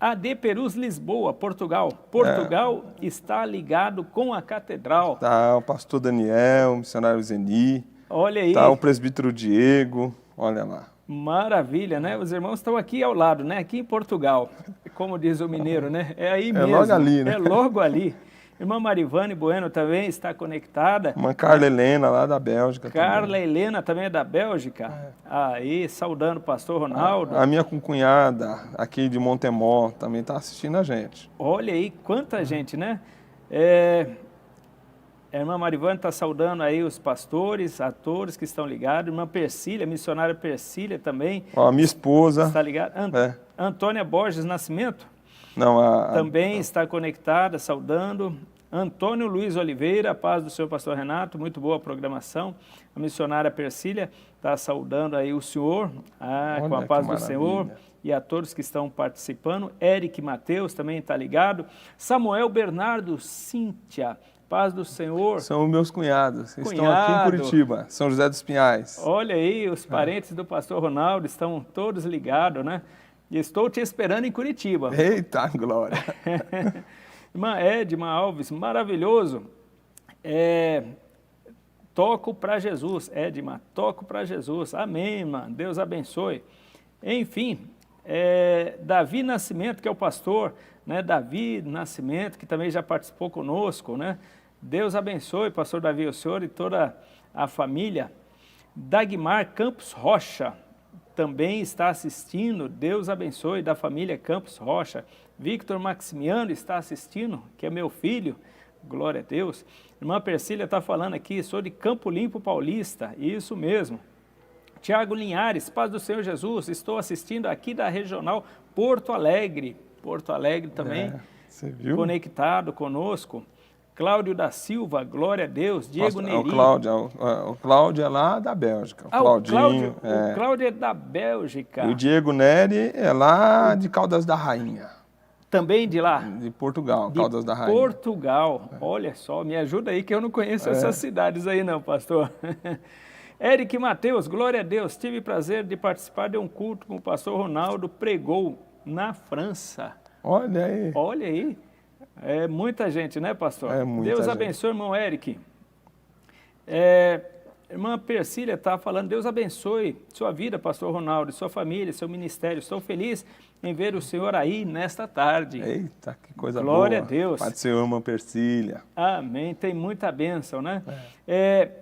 AD Perus Lisboa, Portugal. Portugal está ligado com a catedral. Está o pastor Daniel, o missionário Zeni. Olha aí. Está o presbítero Diego, olha lá. Maravilha, né? Os irmãos estão aqui ao lado, né? Aqui em Portugal, como diz o mineiro, né? É aí mesmo. É logo ali, né? É logo ali. Irmã Marivane Bueno também está conectada. Irmã Carla Helena, lá da Bélgica. Carla Helena também é da Bélgica. Aí, saudando o pastor Ronaldo. A minha concunhada, aqui de Montemor, também está assistindo a gente. Olha aí, quanta gente, né? A irmã Marivane está saudando aí os pastores, atores que estão ligados. Irmã Persília, missionária Persília também. A minha esposa. Está ligada. Antônia Borges Nascimento. Não, também está conectada, saudando. Antônio Luiz Oliveira, paz do Senhor pastor Renato, muito boa programação. A missionária Persília está saudando aí o senhor, com a paz do Senhor, e a todos que estão participando. Eric Mateus também está ligado. Samuel Bernardo Cíntia, paz do Senhor. São meus cunhados, estão aqui em Curitiba, São José dos Pinhais. Olha aí, os parentes do pastor Ronaldo estão todos ligados, né? E estou te esperando em Curitiba. Eita, glória! Irmã Edma Alves, maravilhoso. Toco para Jesus, Edma, toco para Jesus. Amém, irmã, Deus abençoe. Enfim, Davi Nascimento, que é o pastor, né? Davi Nascimento, que também já participou conosco, né? Deus abençoe, pastor Davi, o senhor e toda a família. Dagmar Campos Rocha também está assistindo, Deus abençoe, da família Campos Rocha. Victor Maximiano está assistindo, que é meu filho, glória a Deus. Irmã Persília está falando aqui, sou de Campo Limpo Paulista, isso mesmo. Tiago Linhares, paz do Senhor Jesus, estou assistindo aqui da regional Porto Alegre. Porto Alegre também, você viu? Conectado conosco. Cláudio da Silva, glória a Deus. Diego Neri. O Cláudio é lá da Bélgica. O Cláudio é da Bélgica. E o Diego Neri é lá de Caldas da Rainha. Também de lá? De Portugal, De Caldas da Rainha. Portugal. Olha só, me ajuda aí que eu não conheço essas cidades aí não, pastor. Eric Mateus, glória a Deus, tive prazer de participar de um culto com o pastor Ronaldo, pregou na França. Olha aí. Olha aí, é muita gente, né, pastor? É muita Deus gente. abençoe, irmão Eric. Irmã Persília está falando, Deus abençoe sua vida, pastor Ronaldo, sua família, seu ministério. Estou feliz em ver o senhor aí nesta tarde. Eita, que coisa Glória boa. a Deus. Pai do Senhor, irmã Persília. Amém, tem muita bênção, né?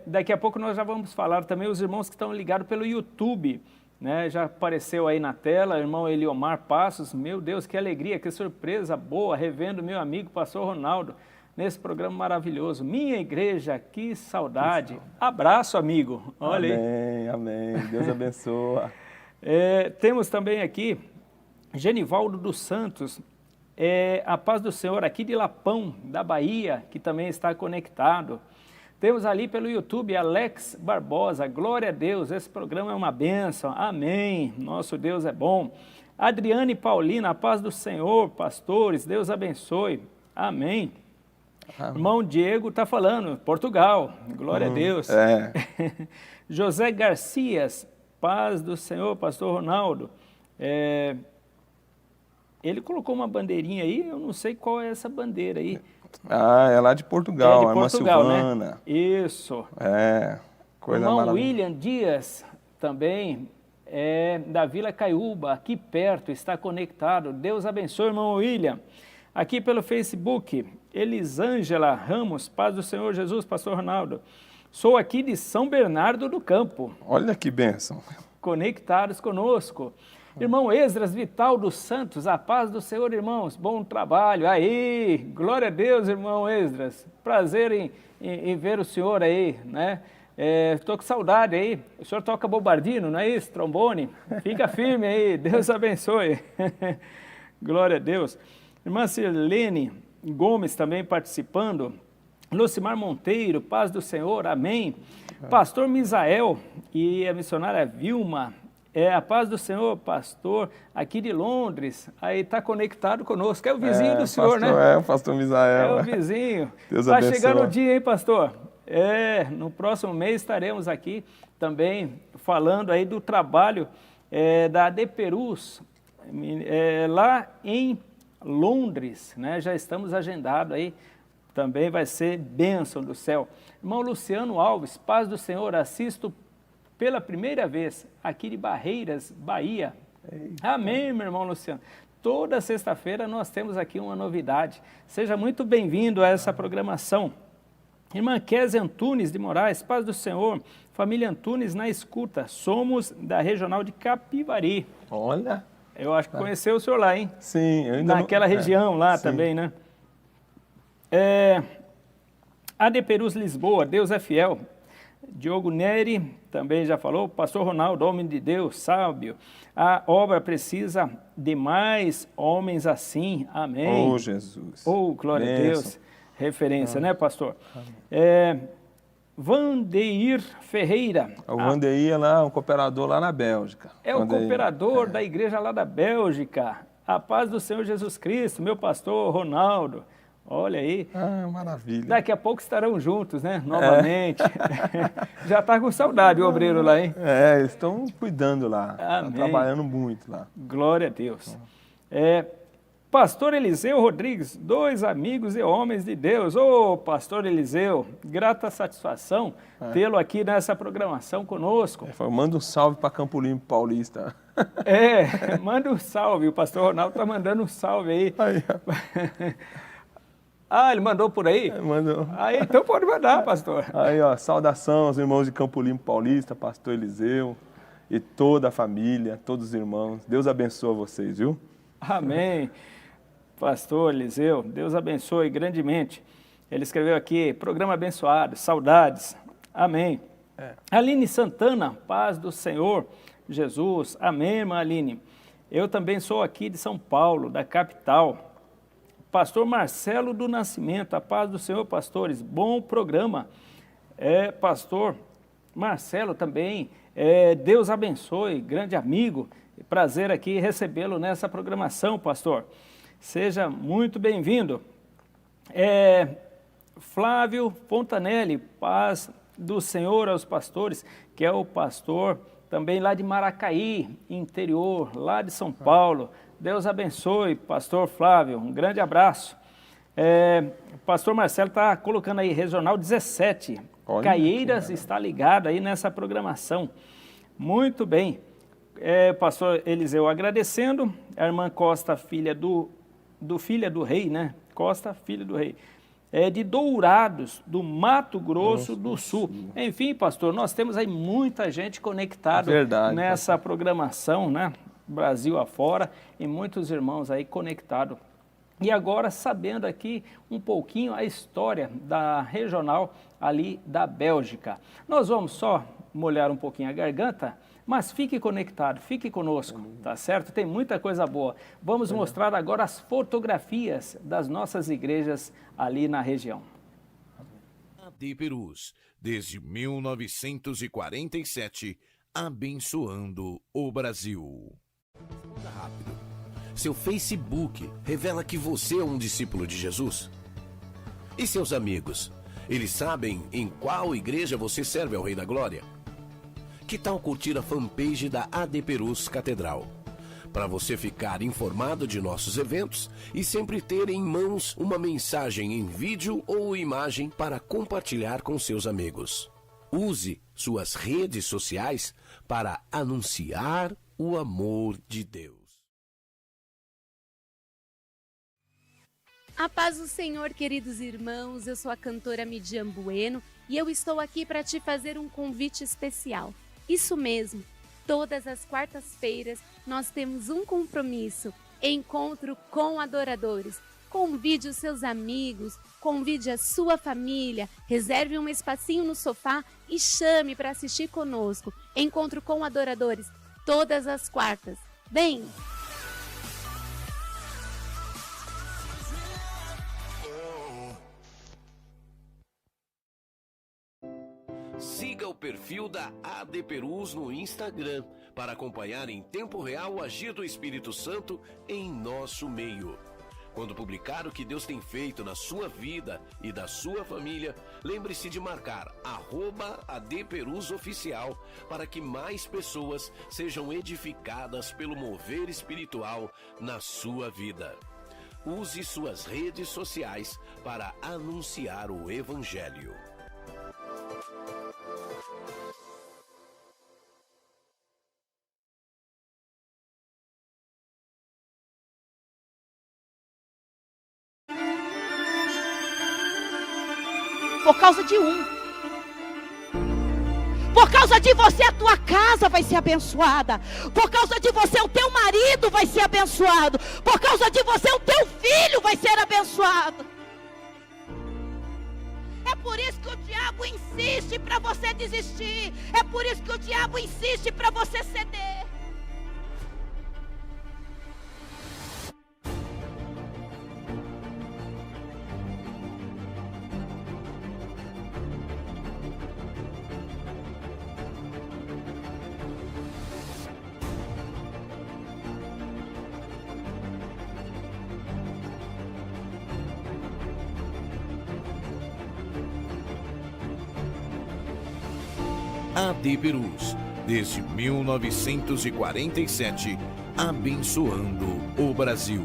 Daqui a pouco nós já vamos falar também os irmãos que estão ligados pelo YouTube, né? Já apareceu aí na tela, irmão Eliomar Passos, meu Deus, que alegria, que surpresa boa, revendo meu amigo pastor Ronaldo, nesse programa maravilhoso. Minha igreja, que saudade. Abraço, amigo. Olha aí. Amém, amém. Deus abençoa. Temos também aqui Genivaldo dos Santos, a paz do Senhor aqui de Lapão, da Bahia, que também está conectado. Temos ali pelo YouTube Alex Barbosa, glória a Deus, esse programa é uma bênção, amém, nosso Deus é bom. Adriane Paulina, a paz do Senhor, pastores, Deus abençoe, amém. Irmão Diego está falando, Portugal, glória a Deus. José Garcias, paz do Senhor, pastor Ronaldo. Ele colocou uma bandeirinha aí, eu não sei qual é essa bandeira aí. É lá de Portugal, de a irmã Portugal, Silvana. Né? Isso. Coisa irmão maravilhosa. William Dias, também, da Vila Caiúba, aqui perto, está conectado. Deus abençoe, irmão William. Aqui pelo Facebook, Elisângela Ramos, paz do Senhor Jesus, pastor Ronaldo. Sou aqui de São Bernardo do Campo. Olha que bênção. Conectados conosco. Irmão Esdras Vital dos Santos, a paz do Senhor, irmãos, bom trabalho. Aí, glória a Deus, irmão Esdras. Prazer em ver o senhor aí, né? Estou com saudade aí. O senhor toca bobardino, não é isso? Trombone? Fica firme aí, Deus abençoe. Glória a Deus. Irmã Sirlene Gomes também participando. Lucimar Monteiro, paz do Senhor, amém. Pastor Misael e a missionária Vilma, a paz do Senhor, pastor, aqui de Londres, aí está conectado conosco, é o vizinho do senhor, pastor, né? O pastor Misael. É o vizinho. Deus Está abençoe. chegando o dia, hein, pastor? No próximo mês estaremos aqui também falando aí do trabalho da Adeperus, lá em Londres, né? Já estamos agendados aí, também vai ser bênção do céu. Irmão Luciano Alves, paz do Senhor, assisto pela primeira vez aqui de Barreiras, Bahia. Eita. Amém, meu irmão Luciano. Toda sexta-feira nós temos aqui uma novidade. Seja muito bem-vindo a essa programação. Irmã Kézia Antunes de Moraes, paz do Senhor. Família Antunes na escuta. Somos da regional de Capivari. Olha. Eu acho que conheceu o senhor lá, hein? Sim. Eu ainda naquela região lá sim. também, né? Adeperus Lisboa, Deus é fiel. Diogo Neri também já falou, pastor Ronaldo, homem de Deus, sábio. A obra precisa de mais homens assim, amém. Oh, Jesus. Oh, glória a Deus. Referência, né, pastor? Vandeir Ferreira. O Vandeir é lá, um cooperador lá na Bélgica. O cooperador da igreja lá da Bélgica. A paz do Senhor Jesus Cristo, meu pastor Ronaldo. Olha aí. Maravilha. Daqui a pouco estarão juntos, né? Novamente. Já está com saudade o obreiro lá, hein? Eles estão cuidando lá. Estão trabalhando muito lá. Glória a Deus. Pastor Eliseu Rodrigues, 2 amigos e homens de Deus. Ô, pastor Eliseu, grata satisfação tê-lo aqui nessa programação conosco. Manda um salve para Campo Limpo Paulista. Manda um salve. O pastor Ronaldo está mandando um salve aí. Ele mandou por aí? Mandou. Aí, então pode mandar, pastor. Aí, ó, saudação aos irmãos de Campo Limpo Paulista, pastor Eliseu e toda a família, todos os irmãos. Deus abençoe vocês, viu? Amém. Pastor Eliseu, Deus abençoe grandemente. Ele escreveu aqui, programa abençoado, saudades. Amém. Aline Santana, paz do Senhor Jesus. Amém, irmã Aline. Eu também sou aqui de São Paulo, da capital. Pastor Marcelo do Nascimento, a paz do Senhor, pastores, bom programa. Pastor Marcelo também, Deus abençoe, grande amigo, prazer aqui recebê-lo nessa programação, pastor. Seja muito bem-vindo. Flávio Fontanelli, paz do Senhor aos pastores, que é o pastor também lá de Maracaí, interior, lá de São Paulo. Deus abençoe, pastor Flávio, um grande abraço. O pastor Marcelo está colocando aí, Regional 17, Olha, Caieiras está ligado aí nessa programação. Muito bem. Pastor Eliseu agradecendo, a irmã Costa, filha do rei, né? Costa, filha do rei. De Dourados, do Mato Grosso do Sul. Enfim, pastor, nós temos aí muita gente conectada nessa programação, né? Brasil afora, e muitos irmãos aí conectados. E agora, sabendo aqui um pouquinho a história da regional ali da Bélgica. Nós vamos só molhar um pouquinho a garganta, mas fique conectado, fique conosco, tá certo? Tem muita coisa boa. Vamos mostrar agora as fotografias das nossas igrejas ali na região. AD-Perus, desde 1947, abençoando o Brasil. Responda rápido. Seu Facebook revela que você é um discípulo de Jesus? E seus amigos, eles sabem em qual igreja você serve ao Rei da Glória? Que tal curtir a fanpage da AD-Perus Catedral? Para você ficar informado de nossos eventos e sempre ter em mãos uma mensagem em vídeo ou imagem para compartilhar com seus amigos. Use suas redes sociais para anunciar o amor de Deus. A paz do Senhor, queridos irmãos, eu sou a cantora Midian Bueno e eu estou aqui para te fazer um convite especial. Isso mesmo, todas as quartas-feiras nós temos um compromisso, encontro com adoradores. Convide os seus amigos, convide a sua família, reserve um espacinho no sofá e chame para assistir conosco. Encontro com adoradores, todas as quartas. Vem! Siga o perfil da AD-Perus no Instagram para acompanhar em tempo real o agir do Espírito Santo em nosso meio. Quando publicar o que Deus tem feito na sua vida e da sua família, lembre-se de marcar @AD-Perus-Oficial para que mais pessoas sejam edificadas pelo mover espiritual na sua vida. Use suas redes sociais para anunciar o Evangelho. Por causa de um. Por causa de você, a tua casa vai ser abençoada. Por causa de você, o teu marido vai ser abençoado. Por causa de você, o teu filho vai ser abençoado. É por isso que o diabo insiste para você desistir. É por isso que o diabo insiste para você ceder. AD-Perus, desde 1947, abençoando o Brasil.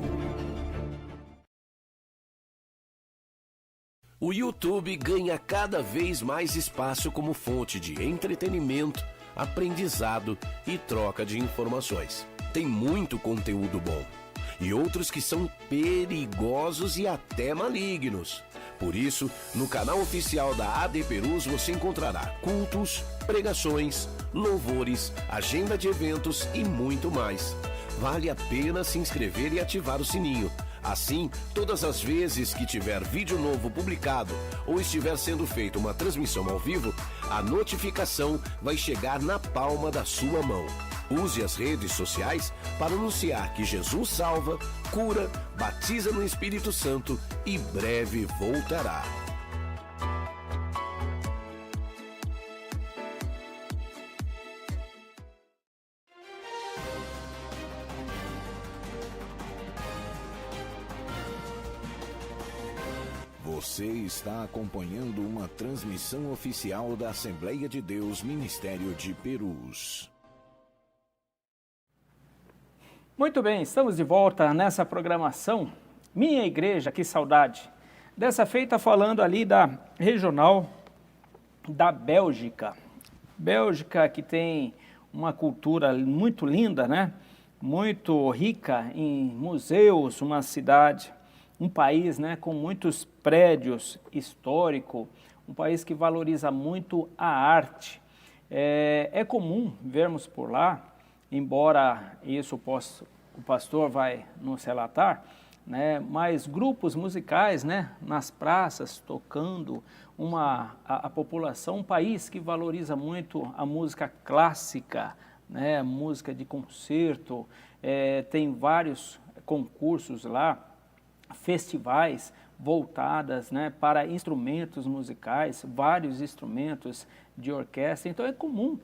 O YouTube ganha cada vez mais espaço como fonte de entretenimento, aprendizado e troca de informações. Tem muito conteúdo bom e outros que são perigosos e até malignos. Por isso, no canal oficial da AD-Perus você encontrará cultos, pregações, louvores, agenda de eventos e muito mais. Vale a pena se inscrever e ativar o sininho. Assim, todas as vezes que tiver vídeo novo publicado ou estiver sendo feita uma transmissão ao vivo, a notificação vai chegar na palma da sua mão. Use as redes sociais para anunciar que Jesus salva, cura, batiza no Espírito Santo e breve voltará. Você está acompanhando uma transmissão oficial da Assembleia de Deus Ministério de Perus. Muito bem, estamos de volta nessa programação. Minha Igreja, que saudade. Dessa feita falando ali da regional da Bélgica. Bélgica que tem uma cultura muito linda, né? Muito rica em museus, uma cidade, um país, né, com muitos prédios históricos, um país que valoriza muito a arte. É comum vermos por lá, embora isso o pastor vai nos relatar, né, mas grupos musicais, né, nas praças, tocando, a população, um país que valoriza muito a música clássica, né, música de concerto, tem vários concursos lá, festivais voltadas, né, para instrumentos musicais, vários instrumentos de orquestra. Então é comum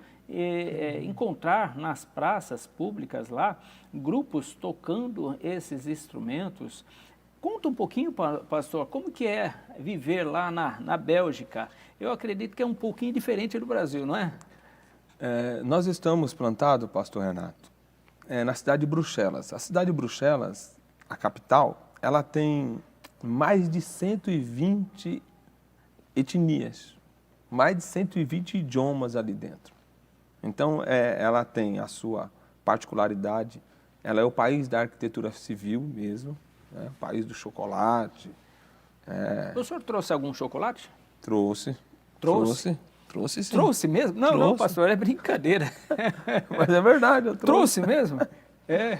encontrar nas praças públicas lá grupos tocando esses instrumentos. Conta um pouquinho, pastor, como que é viver lá na Bélgica? Eu acredito que é um pouquinho diferente do Brasil, não é? Nós estamos plantados, pastor Renato, na cidade de Bruxelas. A cidade de Bruxelas, a capital, ela tem mais de 120 etnias, mais de 120 idiomas ali dentro. Então, ela tem a sua particularidade, ela é o país da arquitetura civil mesmo, né? O país do chocolate. O senhor trouxe algum chocolate? Trouxe sim. Trouxe mesmo? Não, não, pastor, é brincadeira. Mas é verdade, eu trouxe. Trouxe mesmo?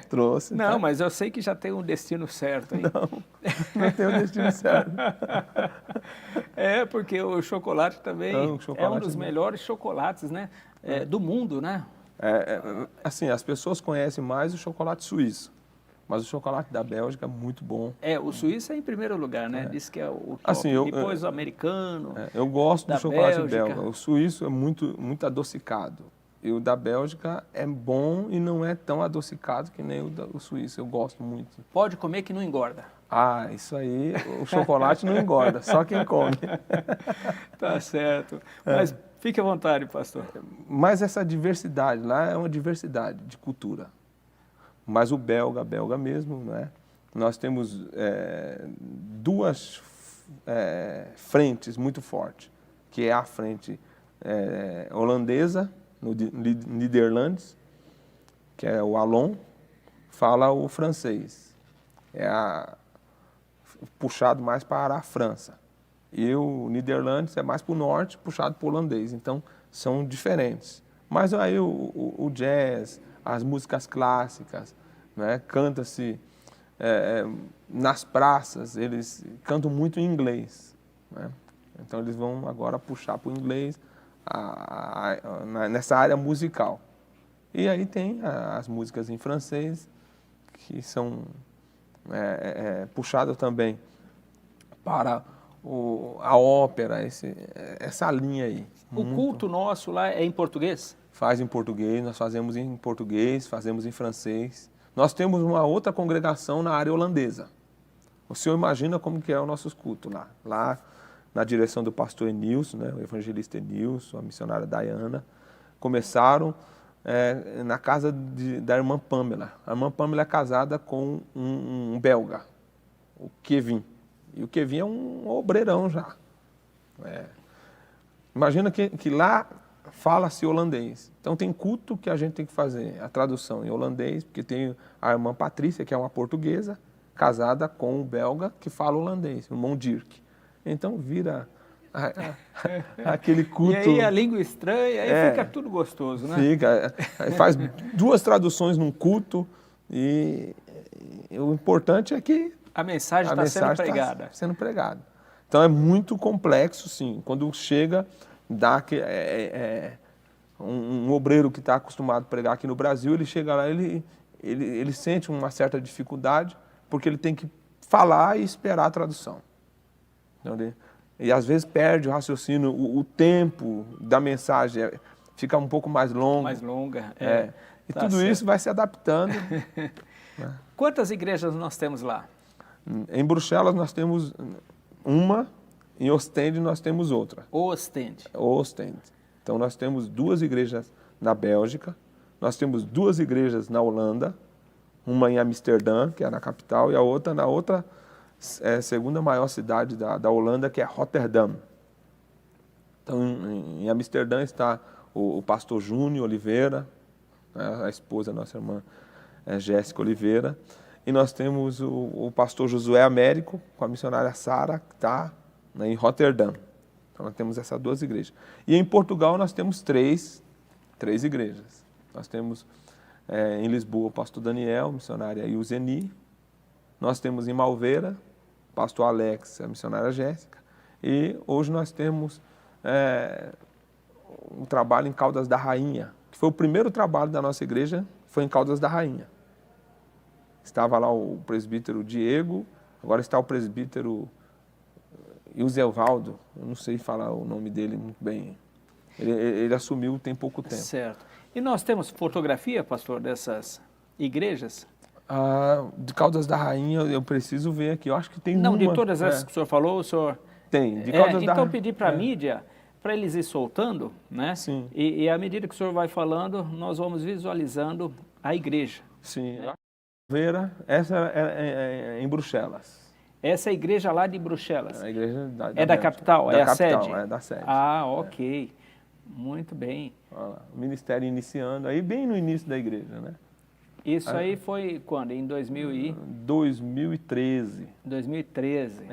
Trouxe. Não, tá? mas eu sei que já tem um destino certo, hein? Não tem o destino certo. Porque o chocolate também é um dos melhores chocolates, né, do mundo, né? Assim, as pessoas conhecem mais o chocolate suíço, mas o chocolate da Bélgica é muito bom. O suíço é em primeiro lugar, né? Diz que é o top. Assim, Depois o americano. Eu gosto do chocolate belga. O suíço é muito adocicado. E o da Bélgica é bom e não é tão adocicado que nem o suíço. Eu gosto muito. Pode comer que não engorda. Ah, isso aí, o chocolate não engorda, só quem come. Tá certo. Mas fique à vontade, pastor. Mas essa diversidade lá é uma diversidade de cultura. Mas o belga mesmo, né? Nós temos duas frentes muito fortes, que é a frente holandesa, no Niderlandes, que é o Wallon, fala o francês. Puxado mais para a França. E o Niderlandes é mais para o norte, puxado para o holandês. Então, são diferentes. Mas aí o jazz, as músicas clássicas, né, canta-se nas praças, eles cantam muito em inglês, né? Então, eles vão agora puxar para o inglês nessa área musical. E aí tem as músicas em francês, que são puxadas também para a ópera, essa linha aí. O culto nosso lá é em português? Faz em português, nós fazemos em português, fazemos em francês. Nós temos uma outra congregação na área holandesa. O senhor imagina como que é o nosso culto lá. Lá, na direção do pastor Enilson, né, o evangelista Enilson, a missionária Diana, começaram na casa da irmã Pamela. A irmã Pamela é casada com um belga, o Kevin. E o Kevin é um obreirão já. Imagina que lá fala-se holandês. Então tem culto que a gente tem que fazer, a tradução em holandês, porque tem a irmã Patrícia, que é uma portuguesa, casada com um belga que fala holandês, o irmão Dirk. Então vira aquele culto. E aí a língua estranha, aí fica tudo gostoso, né? Fica. Faz duas traduções num culto e o importante é que a mensagem está sendo pregada. Tá sendo pregada. Então é muito complexo, sim. Quando chega, dá que um obreiro que está acostumado a pregar aqui no Brasil, ele chega lá, ele sente uma certa dificuldade, porque ele tem que falar e esperar a tradução. Então, e às vezes perde o raciocínio, o tempo da mensagem fica um pouco mais longo. Mais longa. E tá tudo certo. Isso vai se adaptando. Quantas igrejas nós temos lá? Em Bruxelas nós temos uma, Em Ostende nós temos outra. Ostende. Ostende. Então nós temos 2 igrejas na Bélgica, nós temos 2 igrejas na Holanda, uma em Amsterdã, que é na capital, e a outra na outra segunda maior cidade da Holanda, que é Rotterdam. Então em Amsterdã está o pastor Júnior Oliveira, né, a esposa da nossa irmã Jéssica Oliveira, e nós temos o pastor Josué Américo, com a missionária Sara, que está, né, em Rotterdam. Então nós temos essas 2 igrejas. E em Portugal nós temos três igrejas. Nós temos em Lisboa o pastor Daniel, missionária Iuzeni. Nós temos em Malveira o pastor Alex, a missionária Jéssica. E hoje nós temos um trabalho em Caldas da Rainha, que foi o primeiro trabalho da nossa igreja, foi em Caldas da Rainha. Estava lá o presbítero Diego, agora está o presbítero Ilzevaldo, eu não sei falar o nome dele muito bem. Ele assumiu tem pouco tempo. Certo. E nós temos fotografia, pastor, dessas igrejas? De Caldas da Rainha, eu preciso ver aqui. Eu acho que tem Não, uma. de todas essas que o senhor falou, o senhor... Tem, de Caldas da Rainha. Então, pedir para a mídia, para eles ir soltando, né? Sim. E à medida que o senhor vai falando, nós vamos visualizando a igreja. Sim. Vera, essa é em Bruxelas. Essa é a igreja lá de Bruxelas. A igreja da da capital? Da é capital, a sede? É da sede. Ah, ok. Muito bem. Olha lá, o ministério iniciando, aí bem no início da igreja, né? Isso aí foi quando? Em 2013. 2013.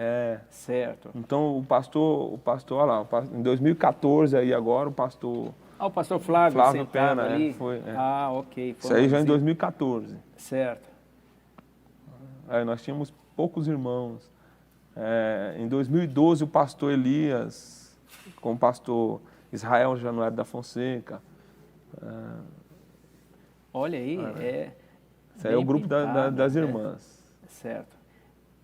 Certo. Então o pastor, olha lá, em 2014 aí agora o pastor... O pastor Flávio sentado Pena, ali. foi. Ok. Isso aí já em 2014. Certo. Aí nós tínhamos poucos irmãos. Em 2012 o pastor Elias, com o pastor Israel Januário da Fonseca. Olha aí, Esse aí é o grupo das irmãs. Certo.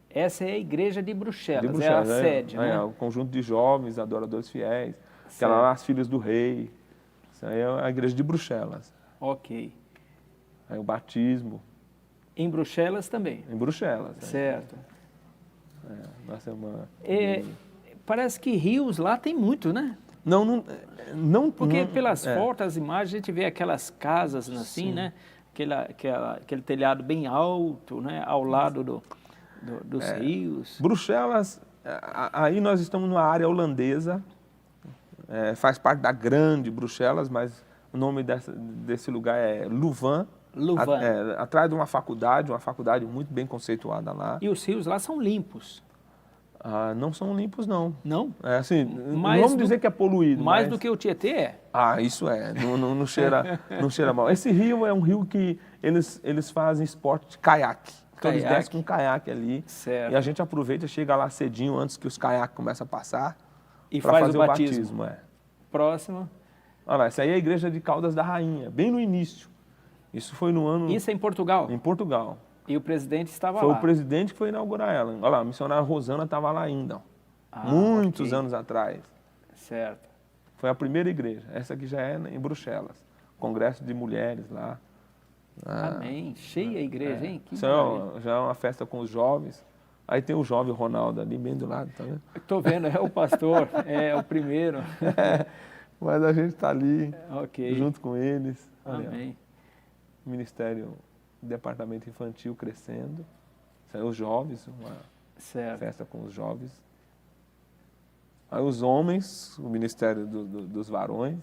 Essa é a igreja de Bruxelas, De Bruxelas, é a sede, né? O conjunto de jovens, adoradores fiéis. Aquela lá, as filhas do rei. Isso aí é a igreja de Bruxelas. Ok. Aí o batismo. Em Bruxelas também? Em Bruxelas. Certo. Nossa irmã. Parece que rios lá tem muito, né? Não. Porque pelas fotos, as imagens, a gente vê aquelas casas assim, sim, né? Aquele telhado bem alto, né? Ao lado dos rios. Bruxelas, aí nós estamos numa área holandesa, faz parte da grande Bruxelas, mas o nome desse lugar é Louvain. Atrás de uma faculdade muito bem conceituada lá. E os rios lá são limpos? Não são limpos, não. Não? Assim, não vamos dizer que é poluído. Mais do que o Tietê é? Isso é. Não cheira mal. Esse rio é um rio que eles fazem esporte de caiaque. Então eles descem com um caiaque ali. Certo. E a gente aproveita, chega lá cedinho, antes que os caiaques começem a passar. E para faz fazer o batismo. Próximo. Olha lá, essa aí é a igreja de Caldas da Rainha, bem no início. Isso foi no ano... Isso é em Portugal? Em Portugal. E o presidente estava lá? Foi o presidente que foi inaugurar ela. Olha lá, a missionária Rosana estava lá ainda. Muitos anos atrás. Certo. Foi a primeira igreja. Essa aqui já é em Bruxelas. Congresso de mulheres lá. Amém. Cheia a igreja, hein? Que já é uma festa com os jovens. Aí tem o jovem Ronaldo ali, bem do lado, tá vendo? Estou vendo, é o pastor, é o primeiro. Mas a gente está ali, okay, junto com eles. Amém. Ministério, departamento infantil crescendo. Os jovens, uma festa com os jovens. Aí os homens, o ministério dos varões.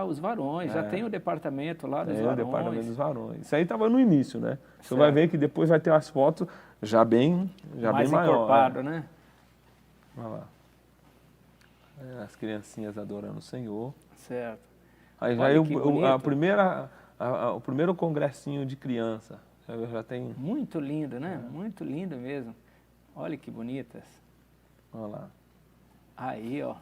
Os varões, já tem o departamento lá dos varões. O departamento dos varões. Isso aí estava no início, né? Você vai ver que depois vai ter as fotos já bem mais maior. Encorpado, né? Olha lá. As criancinhas adorando o Senhor. Certo. Aí já o primeiro congressinho de criança. Já tem... Muito lindo, né? Muito lindo mesmo. Olha que bonitas. Olha lá. Aí, ó.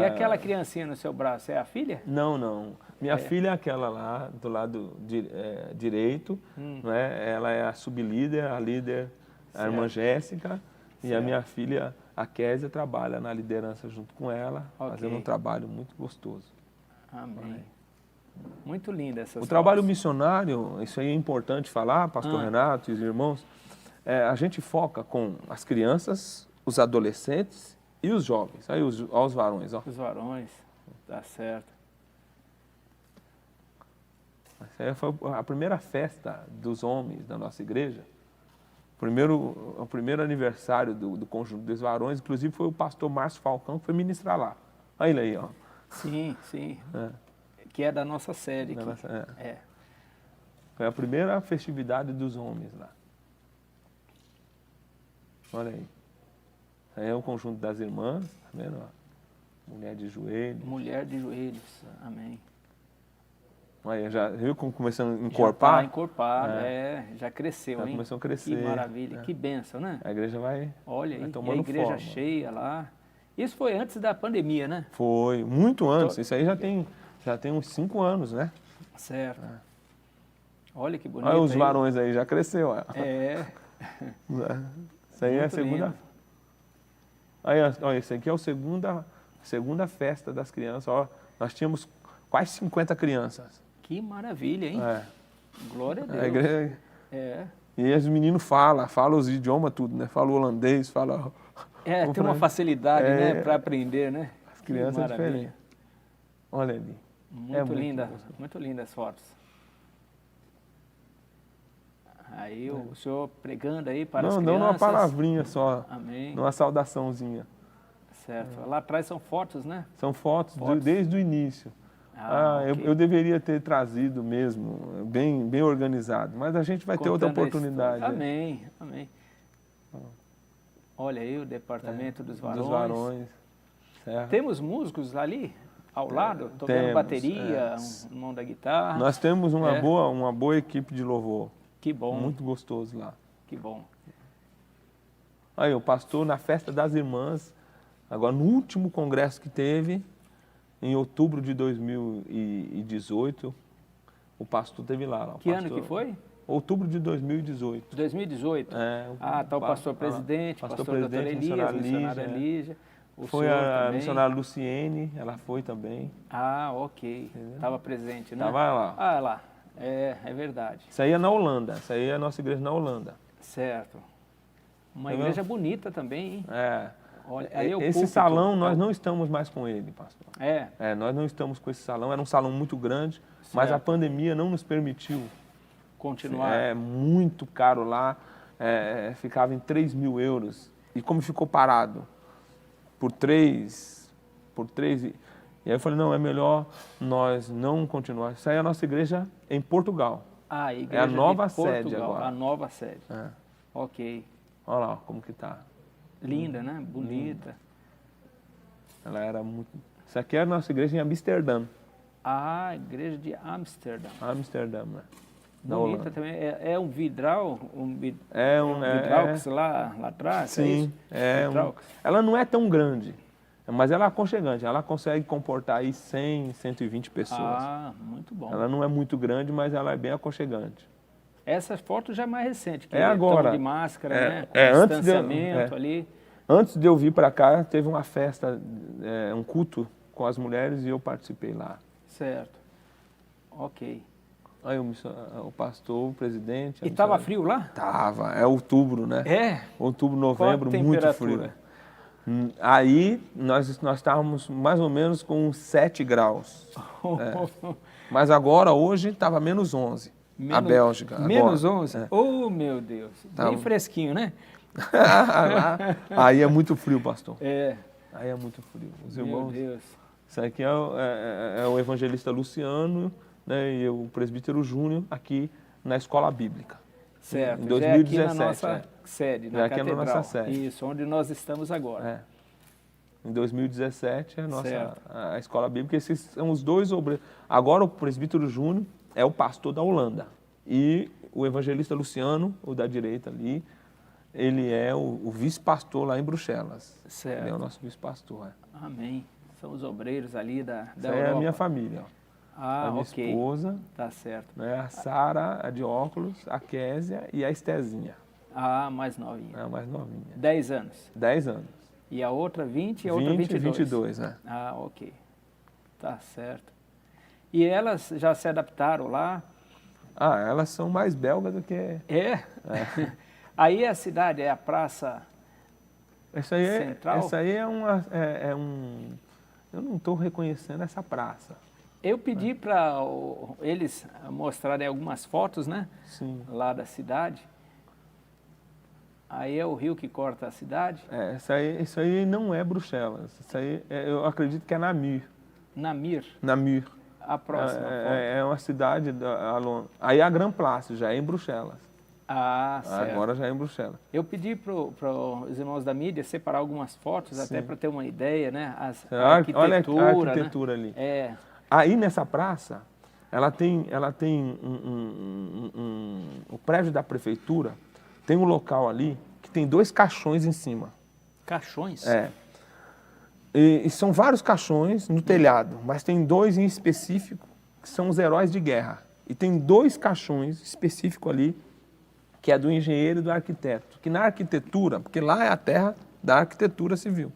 E aquela criancinha no seu braço, é a filha? Não. Minha filha é aquela lá, do lado direito. Né? Ela é a sublíder, a líder, a irmã Jéssica. E a minha filha, a Késia, trabalha na liderança junto com ela, fazendo um trabalho muito gostoso. Amém. Muito linda essa O trabalho missionário, isso aí é importante falar, pastor Renato e os irmãos, a gente foca com as crianças, os adolescentes E os jovens, aí os varões, ó. Os varões, tá certo. Essa aí foi a primeira festa dos homens da nossa igreja. O primeiro aniversário do conjunto dos varões, inclusive foi o pastor Márcio Falcão que foi ministrar lá. Olha ele aí, ó. Sim, sim. É. Que é da nossa sede aqui. É. Foi a primeira festividade dos homens lá. Olha aí. Aí é o conjunto das irmãs, tá vendo? Mulher de joelhos. Mulher de joelhos, amém. Aí já viu como começando a Já encorpar? tá encorpado, já cresceu, Já hein? começou a crescer. Que maravilha, que bênção, né? A igreja vai Olha aí, e a tomando igreja forma. cheia lá. Isso foi antes da pandemia, né? Foi, muito antes. Isso aí já tem uns 5 anos, né? Certo. Olha que bonito. Olha os aí. varões aí, já cresceu. Ó. É. Isso aí é a Muito segunda. lindo. Aí, olha, esse aqui é a segunda festa das crianças. Ó, nós tínhamos quase 50 crianças. Que maravilha, hein? É. Glória a Deus. A igreja, É. e os meninos falam os idiomas tudo, né? Falam holandês, falam... Tem uma facilidade, né, para aprender, né? As crianças Que é maravilha. diferente. Olha ali. Muito linda as fotos. Aí o senhor pregando aí para as Não, crianças. não numa palavrinha só, Amém. numa saudaçãozinha. Certo. Lá atrás são fotos, né? São fotos Fotos. desde o início. Ok. Eu deveria ter trazido mesmo, bem organizado, mas a gente vai ter outra Contando a oportunidade. história. Amém, amém. Olha aí o departamento dos varões. Dos varões. Certo. Temos músicos ali ao lado, tocando temos, bateria, um mão da guitarra. Nós temos uma É. boa equipe de louvor. Que bom, Muito gostoso lá. que bom. Aí, o pastor, na festa das irmãs, agora no último congresso que teve, em outubro de 2018, o pastor teve lá. Que ano que foi? Outubro de 2018. 2018? Tá o pastor presidente, pastor doutora Elias, missionária Lígia. Foi a missionária Luciene, ela foi também. Ok. Estava presente, né? Estava lá. Lá. É verdade. Isso aí é na Holanda, isso aí é a nossa igreja na Holanda. Certo. Uma Tá igreja bonita também, hein? Olha, aí é o Esse púlpito. salão, nós não estamos mais com ele, pastor. Nós não estamos com esse salão, era um salão muito grande, mas a pandemia não nos permitiu. Continuar. É muito caro lá, ficava em 3 mil euros. E como ficou parado por 3, e aí eu falei, não, é melhor nós não continuar. Isso aí é a nossa igreja em Portugal. A igreja é a nova de Portugal, sede agora. A nova sede. É. Ok. Olha lá como que tá. Linda, né? Bonita. Ela era muito... Isso aqui é a nossa igreja em Amsterdã. Igreja de Amsterdã. Amsterdã, né? Da Bonita Holanda. também. É um vidral? É um vidraux lá atrás? Sim, Vidraux. ela não é tão grande, mas ela é aconchegante. Ela consegue comportar aí 100, 120 pessoas. Muito bom. Ela não é muito grande, mas ela é bem aconchegante. Essa foto já é mais recente, que agora. de máscara, né? Com Antes distanciamento ali. Antes de eu vir para cá, teve uma festa, um culto com as mulheres e eu participei lá. Certo. Ok. Aí o pastor, o presidente... E estava frio lá? Tava, é outubro, né? Outubro, novembro, Qual a muito temperatura? frio. Aí nós estávamos mais ou menos com 7 graus. Mas agora, hoje, estava menos 11. A Bélgica. Menos agora. 11? Oh, meu Deus. Bem fresquinho, né? Aí é muito frio, pastor. Aí é muito frio. Os meu irmãos. Deus. Isso aqui é o evangelista Luciano, né, e o presbítero Júnior aqui na escola bíblica. Certo. Em 2017. Já aqui na nossa sede, na aqui catedral. na nossa sede. Isso, onde nós estamos agora. Em 2017, a escola bíblica, esses são os dois obreiros. Agora o presbítero Júnior é o pastor da Holanda. E o evangelista Luciano, o da direita ali, ele é o vice-pastor lá em Bruxelas. Certo. Ele é o nosso vice-pastor. Amém. São os obreiros ali da Essa Europa. é a minha família. A minha ok. esposa, Tá certo. né, a Sara, a de óculos, a Késia e a Estezinha. Mais novinha. É a mais novinha. 10 anos. 10 anos. E a outra 20 e a outra 22. 22, né? Ok. Tá certo. E elas já se adaptaram lá? Elas são mais belgas do que... Aí a cidade é a praça central? Essa aí é eu não estou reconhecendo essa praça. Eu pedi para eles mostrarem algumas fotos, né? Sim. Lá da cidade. Aí é o rio que corta a cidade. Isso aí não é Bruxelas. Isso aí eu acredito que é Namur. Namur. Namur. A próxima foto. É uma cidade... Aí a Grand Place já é em Bruxelas. Ah, certo. Agora já é em Bruxelas. Eu pedi para os irmãos da mídia separar algumas fotos, até para ter uma ideia, né? A arquitetura, olha a arquitetura, né? Ali. Aí nessa praça, ela tem o prédio da prefeitura, tem um local ali que tem 2 caixões em cima. Caixões? E são vários caixões no telhado, mas tem 2 em específico que são os heróis de guerra. E tem 2 caixões específicos ali, que é do engenheiro e do arquiteto. Que na arquitetura, porque lá é a terra da arquitetura civil,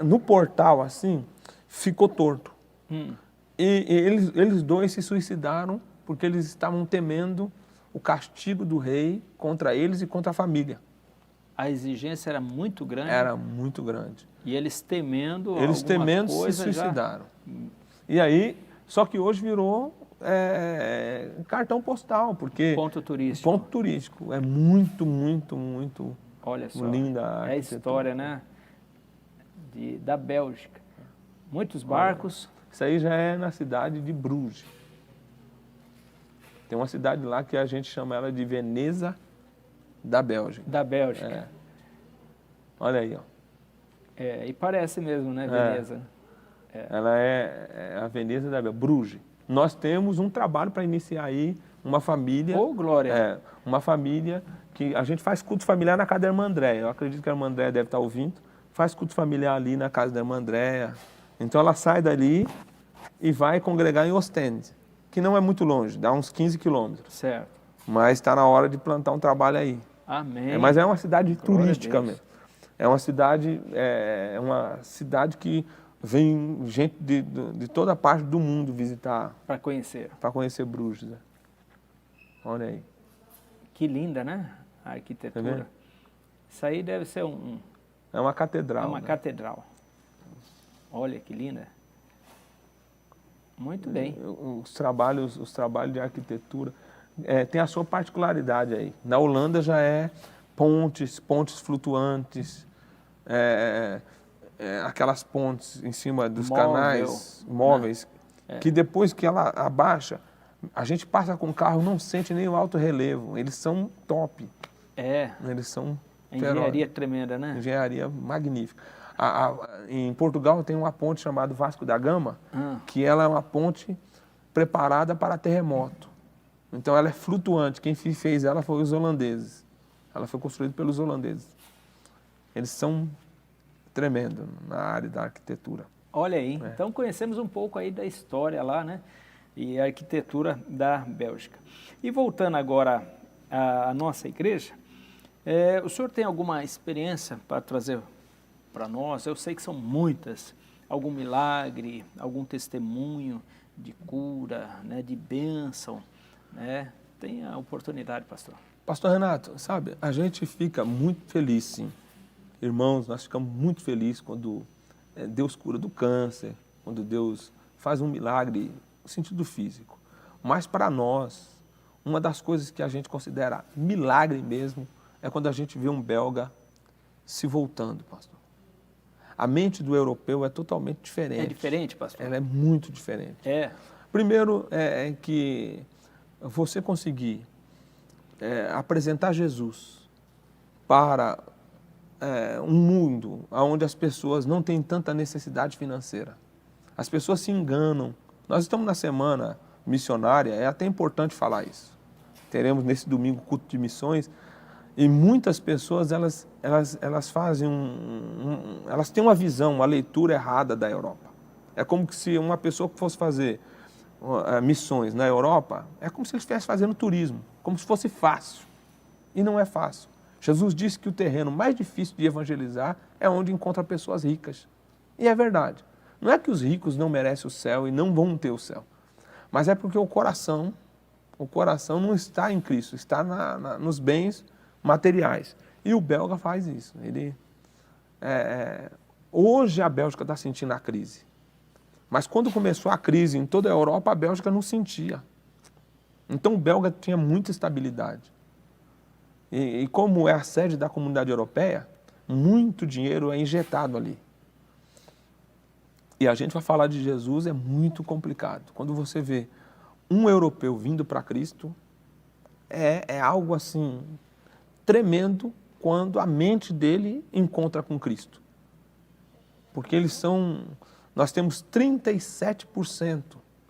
no portal assim, ficou torto. E eles 2 se suicidaram porque eles estavam temendo o castigo do rei contra eles e contra a família. A exigência era muito grande? Era muito grande. E eles temendo se suicidaram. E aí, só que hoje virou cartão postal, porque... Ponto turístico. Ponto turístico. É muito, muito, muito Olha só, linda a a história, né? Da Bélgica. Muitos barcos. Isso aí já é na cidade de Bruges. Tem uma cidade lá que a gente chama ela de Veneza da Bélgica. Da Bélgica. Olha aí, ó. E parece mesmo, né, Veneza? Ela é a Veneza da Bélgica, Bruges. Nós temos um trabalho para iniciar aí uma família... Ô, glória! Uma família que a gente faz culto familiar na casa da irmã Andréia. Eu acredito que a irmã Andréia deve estar ouvindo. Faz culto familiar ali na casa da irmã Andréia. Então ela sai dali e vai congregar em Ostende, que não é muito longe, dá uns 15 quilômetros. Certo. Mas está na hora de plantar um trabalho aí. Amém. Mas é uma cidade turística mesmo. É uma cidade que vem gente de toda parte do mundo visitar. Para conhecer. Para conhecer Bruges. Né? Olha aí. Que linda, né? A arquitetura. Tá. Isso aí deve ser É uma catedral. É uma catedral. Olha que linda. Muito bem. Os trabalhos de arquitetura tem a sua particularidade aí. Na Holanda já é pontes flutuantes, aquelas pontes em cima dos canais móveis, que depois que ela abaixa, a gente passa com o carro, não sente nem o alto relevo. Eles são top. Eles são engenharia tremenda, né? Engenharia magnífica. Em Portugal tem uma ponte chamada Vasco da Gama, que ela é uma ponte preparada para terremoto. Então ela é flutuante. Quem fez ela foi os holandeses. Ela foi construída pelos holandeses. Eles são tremendos na área da arquitetura. Olha aí. Então conhecemos um pouco aí da história lá, né? E a arquitetura da Bélgica. E voltando agora à nossa igreja, o senhor tem alguma experiência para trazer para nós? Eu sei que são muitas. Algum milagre, algum testemunho de cura, né, de bênção, né? Tem a oportunidade, pastor. Pastor Renato, sabe, a gente fica muito feliz, sim. Irmãos, nós ficamos muito felizes quando Deus cura do câncer, quando Deus faz um milagre no sentido físico. Mas para nós, uma das coisas que a gente considera milagre mesmo é quando a gente vê um belga se voltando, pastor. A mente do europeu é totalmente diferente. É diferente, pastor? Ela é muito diferente. Primeiro é que você conseguir apresentar Jesus para um mundo onde as pessoas não têm tanta necessidade financeira. As pessoas se enganam. Nós estamos na semana missionária, é até importante falar isso. Teremos nesse domingo culto de missões e muitas pessoas elas fazem elas têm uma visão, uma leitura errada da Europa. É como se uma pessoa que fosse fazer missões na Europa, é como se ele estivesse fazendo turismo, como se fosse fácil. E não é fácil. Jesus disse que o terreno mais difícil de evangelizar é onde encontra pessoas ricas. E é verdade. Não é que os ricos não merecem o céu e não vão ter o céu. Mas é porque o coração não está em Cristo, está nos bens materiais. E o belga faz isso. Hoje a Bélgica está sentindo a crise. Mas quando começou a crise em toda a Europa, a Bélgica não sentia. Então o belga tinha muita estabilidade. E como é a sede da Comunidade Europeia, muito dinheiro é injetado ali. E a gente vai falar de Jesus, é muito complicado. Quando você vê um europeu vindo para Cristo, é algo assim tremendo quando a mente dele encontra com Cristo. Porque nós temos 37%,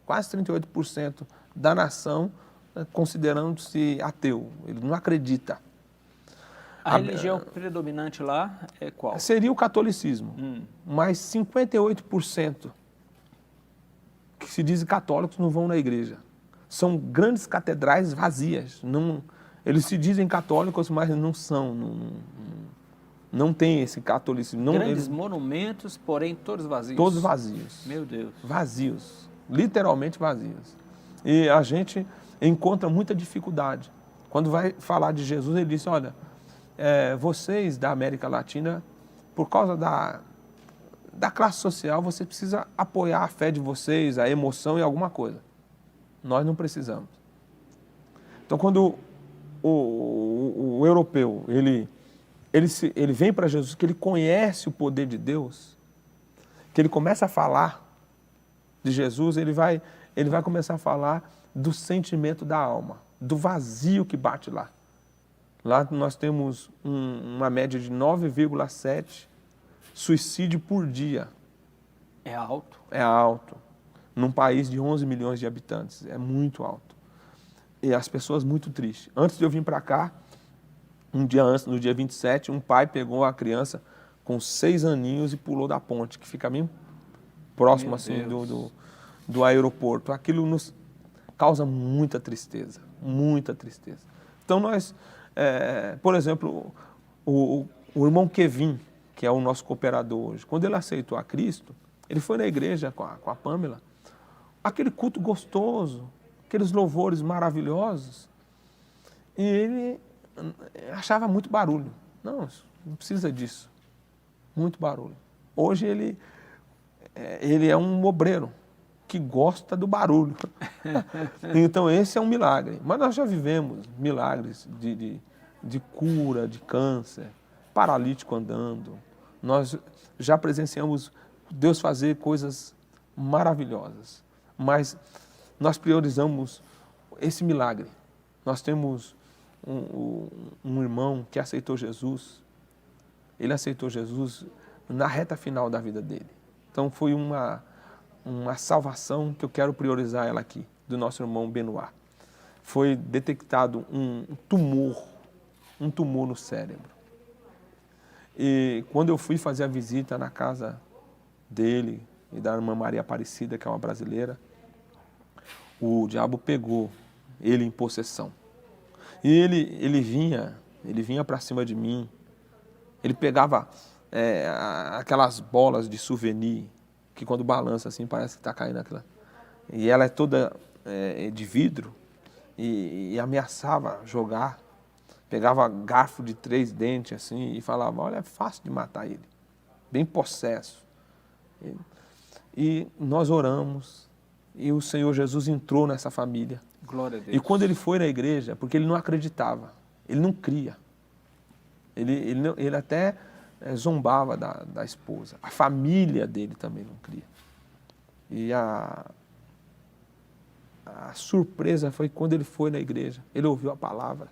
quase 38% da nação considerando-se ateu. Ele não acredita. A religião predominante lá é qual? Seria o catolicismo, mas 58% que se dizem católicos não vão na igreja. São grandes catedrais vazias. Eles se dizem católicos, mas não são. Não tem esse catolicismo. Grandes monumentos, porém todos vazios. Todos vazios. Meu Deus. Vazios. Literalmente vazios. E a gente encontra muita dificuldade. Quando vai falar de Jesus, ele disse, olha, vocês da América Latina, por causa da classe social, você precisa apoiar a fé de vocês, a emoção e alguma coisa. Nós não precisamos. Então, quando o europeu, ele vem para Jesus, que ele conhece o poder de Deus, que ele começa a falar de Jesus, ele vai começar a falar do sentimento da alma, do vazio que bate lá. Lá nós temos uma média de 9,7 suicídio por dia. É alto? É alto. Num país de 11 milhões de habitantes, é muito alto. E as pessoas muito tristes. Antes de eu vir para cá, um dia antes, no dia 27, um pai pegou a criança com 6 aninhos e pulou da ponte, que fica bem próximo assim, do aeroporto. Aquilo nos causa muita tristeza, muita tristeza. Então nós, por exemplo, o irmão Kevin, que é o nosso cooperador hoje, quando ele aceitou a Cristo, ele foi na igreja com a Pamela, aquele culto gostoso, aqueles louvores maravilhosos, e ele achava muito barulho. Não precisa disso. Muito barulho. Hoje ele é um obreiro que gosta do barulho. Então esse é um milagre. Mas nós já vivemos milagres de cura, de câncer, paralítico andando. Nós já presenciamos Deus fazer coisas maravilhosas. Mas nós priorizamos esse milagre. Nós temos um irmão que aceitou Jesus. Ele aceitou Jesus na reta final da vida dele. Então foi uma salvação que eu quero priorizar ela aqui, do nosso irmão Benoit. Foi detectado um tumor no cérebro. E quando eu fui fazer a visita na casa dele e da irmã Maria Aparecida, que é uma brasileira, o diabo pegou ele em possessão. E ele vinha para cima de mim, ele pegava aquelas bolas de souvenir, que quando balança assim parece que está caindo aquela. E ela é toda de vidro, e ameaçava jogar, pegava garfo de 3 dentes assim, e falava, olha, é fácil de matar ele, bem possesso. E nós oramos, e o Senhor Jesus entrou nessa família. Glória a Deus. E quando ele foi na igreja, porque ele não acreditava, ele não cria. Ele até zombava da esposa. A família dele também não cria. E a surpresa foi quando ele foi na igreja. Ele ouviu a palavra.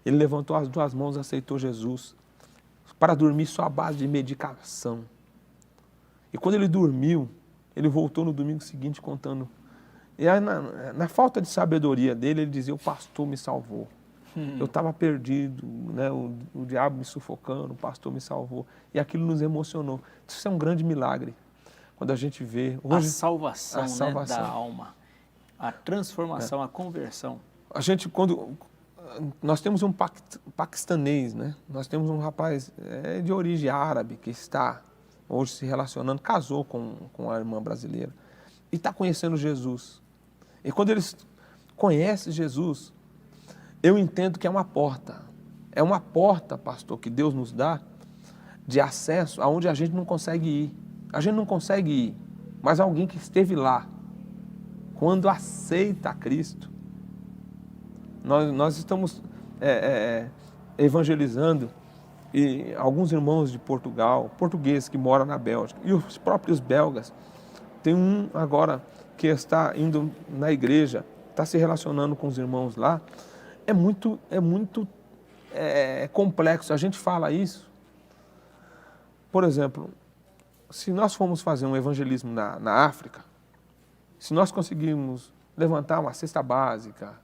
Ele levantou as 2 mãos e aceitou Jesus. Para dormir só à base de medicação. E quando ele dormiu, ele voltou no domingo seguinte contando. E aí, na falta de sabedoria dele, ele dizia, o pastor me salvou. Eu estava perdido, né? O diabo me sufocando, o pastor me salvou. E aquilo nos emocionou. Isso é um grande milagre. Quando a gente vê... Hoje, a salvação, né, da alma, a transformação, a conversão. A gente, nós temos um paquistanês, né? Nós temos um rapaz de origem árabe que está hoje se relacionando, casou com a irmã brasileira e está conhecendo Jesus. E quando eles conhecem Jesus, eu entendo que é uma porta. É uma porta, pastor, que Deus nos dá de acesso aonde a gente não consegue ir. A gente não consegue ir, mas alguém que esteve lá, quando aceita Cristo, nós estamos evangelizando e alguns irmãos de Portugal, portugueses que moram na Bélgica, e os próprios belgas. Tem um agora que está indo na igreja, está se relacionando com os irmãos lá. É muito complexo. A gente fala isso. Por exemplo, se nós formos fazer um evangelismo na África, se nós conseguirmos levantar uma cesta básica,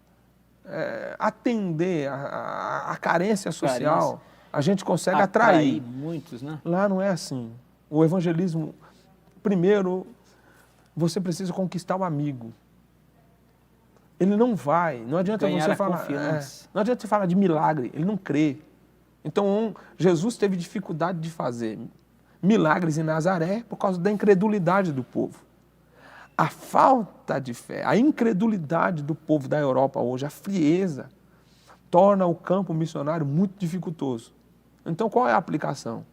atender a carência social, a gente consegue atrair muitos, né? Lá não é assim. O evangelismo, primeiro, você precisa conquistar o amigo. Ele não vai, não adianta você falar, não adianta você falar de milagre, ele não crê. Então, Jesus teve dificuldade de fazer milagres em Nazaré por causa da incredulidade do povo. A falta de fé, a incredulidade do povo da Europa hoje, a frieza, torna o campo missionário muito dificultoso. Então, qual é a aplicação?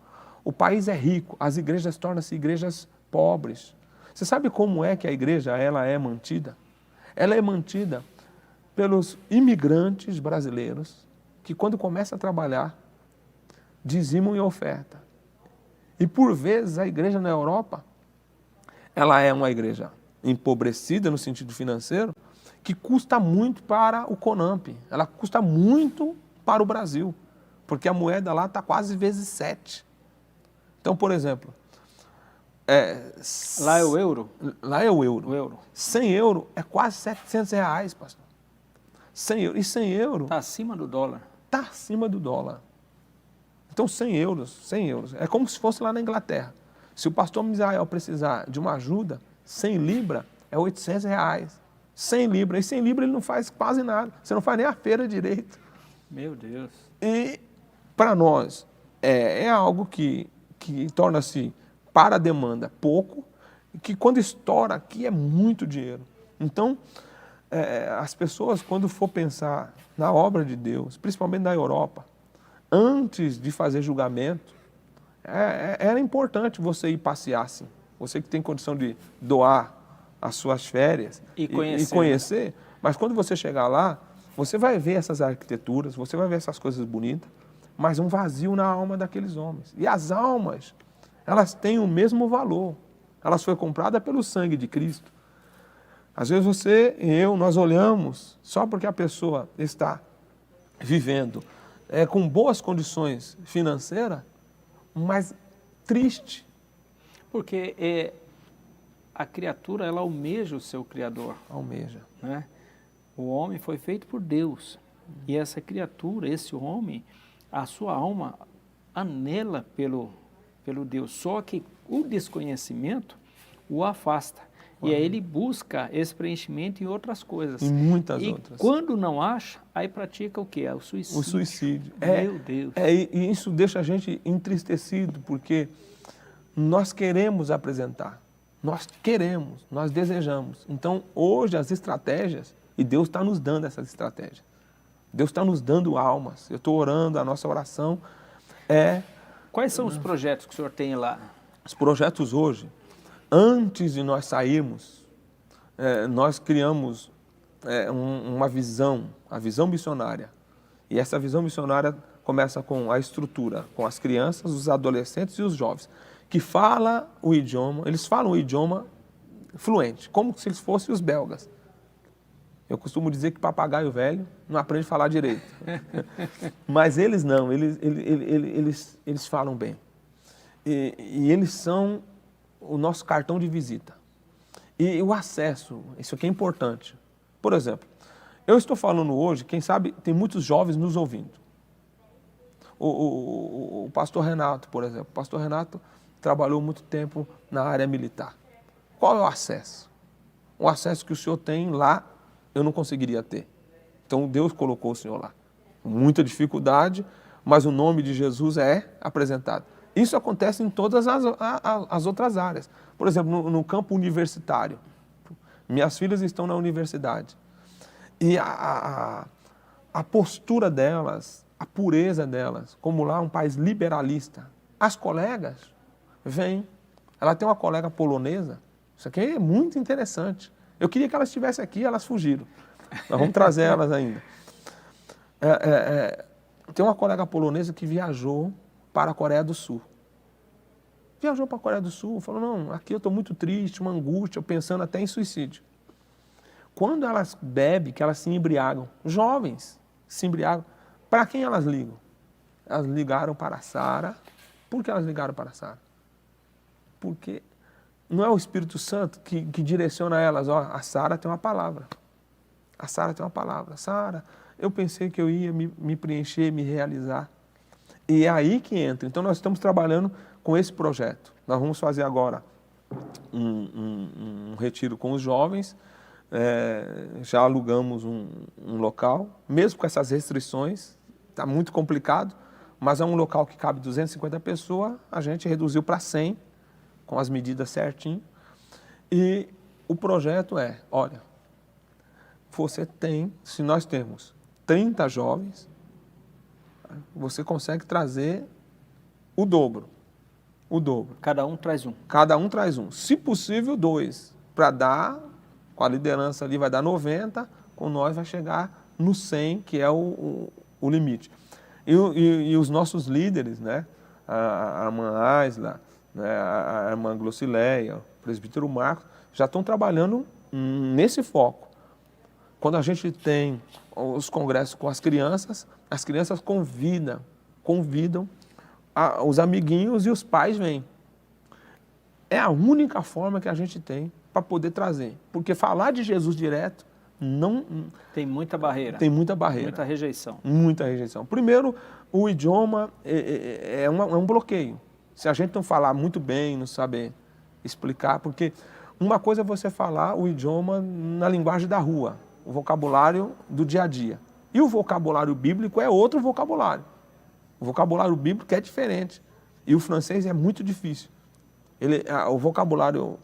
O país é rico, as igrejas tornam-se igrejas pobres. Você sabe como é que a igreja ela é mantida? Ela é mantida pelos imigrantes brasileiros que, quando começam a trabalhar, dizimam em oferta. E, por vezes, a igreja na Europa, ela é uma igreja empobrecida no sentido financeiro, que custa muito para o CONAMP, ela custa muito para o Brasil, porque a moeda lá está quase vezes 7. Então, por exemplo... lá é o euro? Lá é o euro. O euro. 100 euros é quase R$700, pastor. 100 euros. E 100 euros... Está acima do dólar. Está acima do dólar. Então, 100 euros. É como se fosse lá na Inglaterra. Se o pastor Misael precisar de uma ajuda, 100 libras é R$800. 100 libras. E 100 libras ele não faz quase nada. Você não faz nem a feira direito. Meu Deus. E, para nós, é algo que torna-se, para a demanda, pouco, e que quando estoura aqui é muito dinheiro. Então, as pessoas, quando for pensar na obra de Deus, principalmente na Europa, antes de fazer julgamento, era importante você ir passear assim. Você que tem condição de doar as suas férias e conhecer. Né? Mas quando você chegar lá, você vai ver essas arquiteturas, você vai ver essas coisas bonitas, mas um vazio na alma daqueles homens. E as almas, elas têm o mesmo valor. Elas foram compradas pelo sangue de Cristo. Às vezes você e eu, nós olhamos só porque a pessoa está vivendo com boas condições financeiras, mas triste. Porque a criatura, ela almeja o seu Criador. Almeja. Né? O homem foi feito por Deus. E essa criatura, esse homem, a sua alma anela pelo Deus. Só que o desconhecimento o afasta. E aí ele busca esse preenchimento em outras coisas. Em muitas outras. E quando não acha, aí pratica o quê? O suicídio. O suicídio. Meu Deus. E isso deixa a gente entristecido, porque nós queremos apresentar. Nós queremos, nós desejamos. Então, hoje, as estratégias, e Deus está nos dando essas estratégias. Deus está nos dando almas. Eu estou orando, a nossa oração Quais são os projetos que o senhor tem lá? Os projetos hoje, antes de nós sairmos, nós criamos uma visão, a visão missionária. E essa visão missionária começa com a estrutura, com as crianças, os adolescentes e os jovens, que falam o idioma, eles falam o idioma fluente, como se eles fossem os belgas. Eu costumo dizer que papagaio velho não aprende a falar direito. Mas eles não, eles falam bem. E eles são o nosso cartão de visita. E o acesso, isso aqui é importante. Por exemplo, eu estou falando hoje, quem sabe tem muitos jovens nos ouvindo. O pastor Renato, por exemplo. O pastor Renato trabalhou muito tempo na área militar. Qual é o acesso? O acesso que o senhor tem lá, eu não conseguiria ter. Então Deus colocou o senhor lá. Muita dificuldade, mas o nome de Jesus é apresentado. Isso acontece em todas as outras áreas. Por exemplo, no campo universitário. Minhas filhas estão na universidade. E a postura delas, a pureza delas, como lá um país liberalista, as colegas vêm. Ela tem uma colega polonesa, isso aqui é muito interessante. Eu queria que elas estivessem aqui, elas fugiram. Nós vamos trazer elas ainda. Tem uma colega polonesa que viajou para a Coreia do Sul. Viajou para a Coreia do Sul, falou, não, aqui eu estou muito triste, uma angústia, pensando até em suicídio. Quando elas bebem, que elas se embriagam, jovens se embriagam, para quem elas ligam? Elas ligaram para a Sara. Por que elas ligaram para a Sara? Porque não é o Espírito Santo que direciona elas, ó, a Sara tem uma palavra. A Sara tem uma palavra. Sara, eu pensei que eu ia me preencher, me realizar. E é aí que entra. Então nós estamos trabalhando com esse projeto. Nós vamos fazer agora um retiro com os jovens, já alugamos um local, mesmo com essas restrições, está muito complicado, mas é um local que cabe 250 pessoas, a gente reduziu para 100, com as medidas certinho. E o projeto é, olha, você tem, se nós temos 30 jovens, você consegue trazer o dobro. O dobro. Cada um traz um. Cada um traz um. Se possível, 2. Para dar, com a liderança ali vai dar 90, com nós vai chegar no 100, que é o limite. E os nossos líderes, né? A irmã Aisla, né? A irmã Glocileia, o presbítero Marcos, já estão trabalhando nesse foco. Quando a gente tem os congressos com as crianças convidam os amiguinhos e os pais vêm. É a única forma que a gente tem para poder trazer. Porque falar de Jesus direto não... Tem muita barreira. Tem muita barreira. Muita rejeição. Muita rejeição. Primeiro, o idioma é um bloqueio. Se a gente não falar muito bem, não saber explicar, porque uma coisa é você falar o idioma na linguagem da rua, o vocabulário do dia a dia. E o vocabulário bíblico é outro vocabulário. O vocabulário bíblico é diferente. E o francês é muito difícil. O vocabulário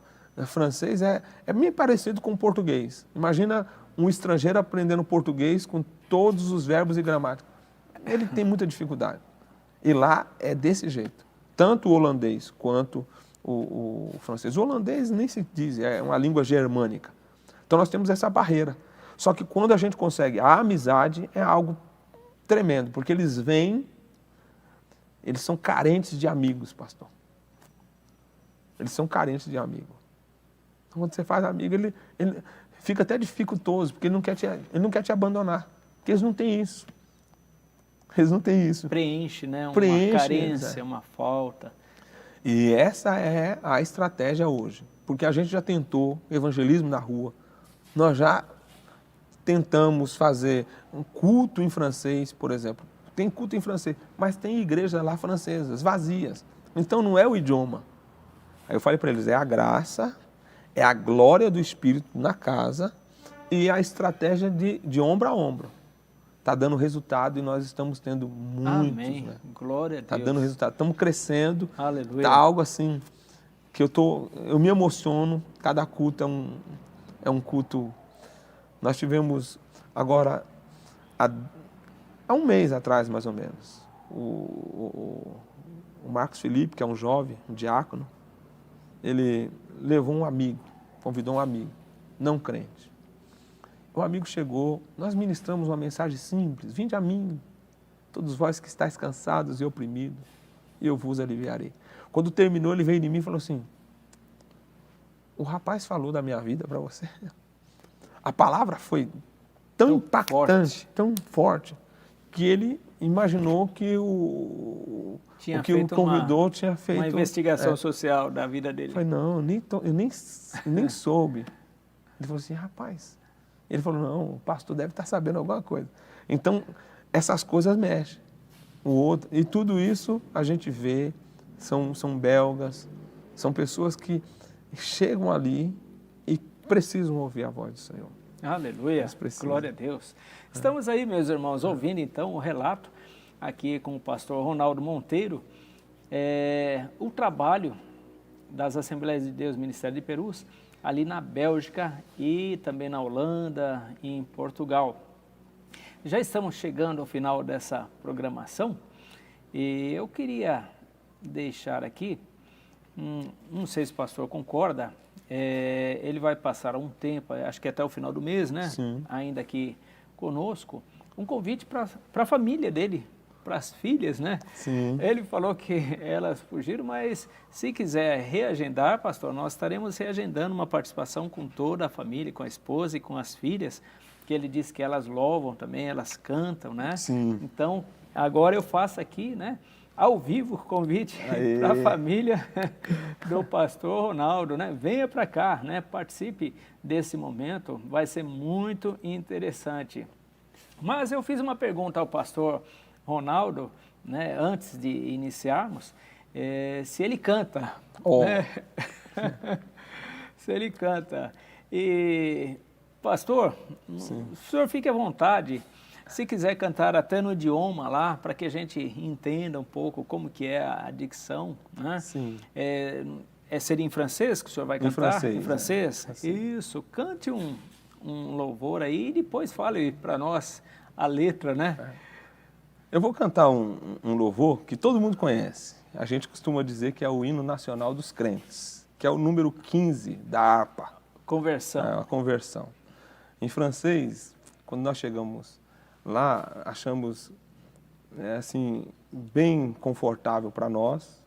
francês é meio parecido com o português. Imagina um estrangeiro aprendendo português com todos os verbos e gramática. Ele tem muita dificuldade. E lá é desse jeito. Tanto o holandês quanto o francês. O holandês nem se diz, é uma língua germânica. Então nós temos essa barreira. Só que quando a gente consegue a amizade, é algo tremendo, porque eles vêm, eles são carentes de amigos, pastor. Eles são carentes de amigo. Então, quando você faz amigo, ele fica até dificultoso, porque ele não quer te abandonar, porque eles não têm isso. Eles não têm isso. Preenche, né? Uma Preenche, carência, uma falta. E essa é a estratégia hoje, porque a gente já tentou evangelismo na rua, nós já tentamos fazer um culto em francês, por exemplo. Tem culto em francês, mas tem igrejas lá francesas, vazias. Então não é o idioma. Aí eu falei para eles, é a graça, é a glória do Espírito na casa e a estratégia de ombro a ombro. Está dando resultado e nós estamos tendo muitos. Amém. Né? Glória a Deus. Está dando resultado. Estamos crescendo. Aleluia. Está algo assim que eu me emociono. Cada culto é um culto. Nós tivemos agora, há um mês atrás, mais ou menos, o Marcos Felipe, que é um jovem, um diácono, ele levou um amigo, convidou um amigo, não crente. O amigo chegou, nós ministramos uma mensagem simples, vinde a mim, todos vós que estáis cansados e oprimidos, e eu vos aliviarei. Quando terminou, ele veio em mim e falou assim, o rapaz falou da minha vida para você. A palavra foi tão impactante, tão forte, que ele imaginou que o que o convidou tinha feito... Uma investigação social da vida dele. Eu falei, não, eu nem soube. Ele falou assim, rapaz... Ele falou, não, o pastor deve estar sabendo alguma coisa. Então, essas coisas mexem. E tudo isso a gente vê, são belgas, são pessoas que chegam ali e precisam ouvir a voz do Senhor. Aleluia, glória a Deus. Estamos aí, meus irmãos, ouvindo então o relato aqui com o pastor Ronaldo Monteiro, o trabalho das Assembleias de Deus Ministério de Perus, ali na Bélgica e também na Holanda e em Portugal. Já estamos chegando ao final dessa programação e eu queria deixar aqui, não sei se o pastor concorda, ele vai passar um tempo, acho que até o final do mês, né? Sim. Ainda aqui conosco, um convite para a família dele, para as filhas, né? Sim. Ele falou que elas fugiram, mas se quiser reagendar, pastor, nós estaremos reagendando uma participação com toda a família, com a esposa e com as filhas, que ele disse que elas louvam também, elas cantam, né? Sim. Então, agora eu faço aqui, né? Ao vivo o convite para a família do pastor Ronaldo, né? Venha para cá, né? Participe desse momento, vai ser muito interessante. Mas eu fiz uma pergunta ao pastor Ronaldo, né? Antes de iniciarmos, se ele canta, né? Se ele canta. E, pastor, o senhor fique à vontade. Se quiser cantar até no idioma lá, para que a gente entenda um pouco como que é a dicção, né? Sim. Seria em francês que o senhor vai cantar? Francês. Em francês? Isso, cante um louvor aí e depois fale para nós a letra, né? Eu vou cantar um louvor que todo mundo conhece. A gente costuma dizer que é o hino nacional dos crentes, que é o número 15 da harpa. Conversão. É, a conversão. Em francês, quando nós chegamos lá, achamos assim, bem confortável para nós,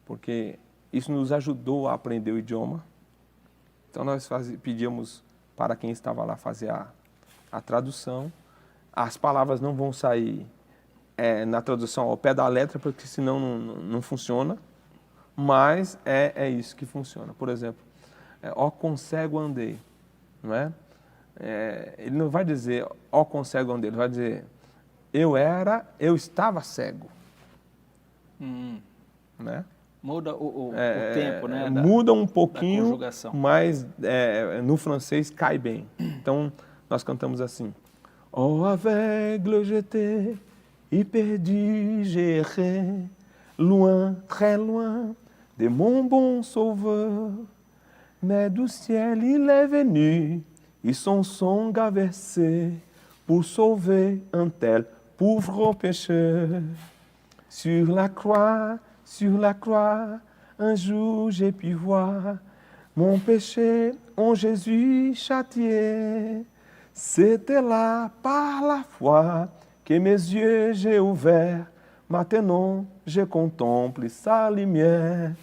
porque isso nos ajudou a aprender o idioma. Então nós pedíamos para quem estava lá fazer a tradução. As palavras não vão sair na tradução ao pé da letra, porque senão não funciona, mas é isso que funciona. Por exemplo, ó concego andei, não é? Ele não vai dizer, ó concego andei, ele vai dizer, eu estava cego. Né? Muda o tempo, né? Muda um pouquinho, mas no francês cai bem. Então, nós cantamos assim. Oh, aveugle j'étais, et perdu j'errais, loin, très loin, de mon bon sauveur. Mais du ciel il est venu, et son sang a versé, pour sauver un tel pauvre pécheur. Sur la croix, un jour j'ai pu voir mon péché en Jésus châtié. C'était là par la foi que mes yeux j'ai ouverts. Maintenant je contemple sa lumière.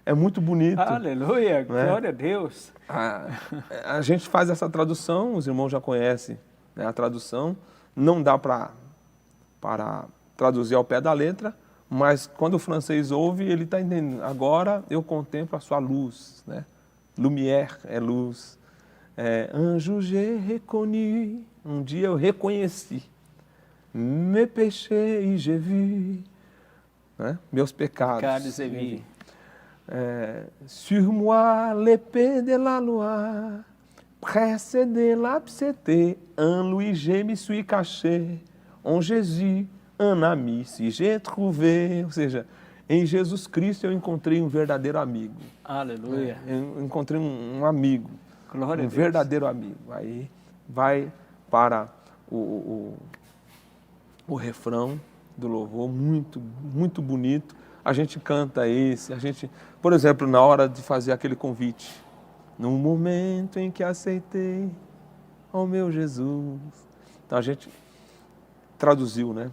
É muito bonito. Aleluia, né? Glória a Deus. A gente faz essa tradução, os irmãos já conhecem, né, a tradução. Não dá para traduzir ao pé da letra, mas quando o francês ouve, ele está entendendo. Agora eu contemplo a sua luz, né? Lumière é luz. Un jour j'ai reconnu, um dia eu reconheci, mes péchés e j'ai vu, né? Meus pecados. Sur moi l'épée de la loi, pressé de l'abcété, en lui je me suis caché, en Jésus un ami se j'ai trouvé, ou seja, em Jesus Cristo eu encontrei um verdadeiro amigo. Aleluia. Eu encontrei um amigo, Glória um verdadeiro amigo. Aí vai para o refrão do louvor, muito, muito bonito. A gente canta esse, por exemplo, na hora de fazer aquele convite, no momento em que aceitei ao meu Jesus. Então a gente traduziu, né?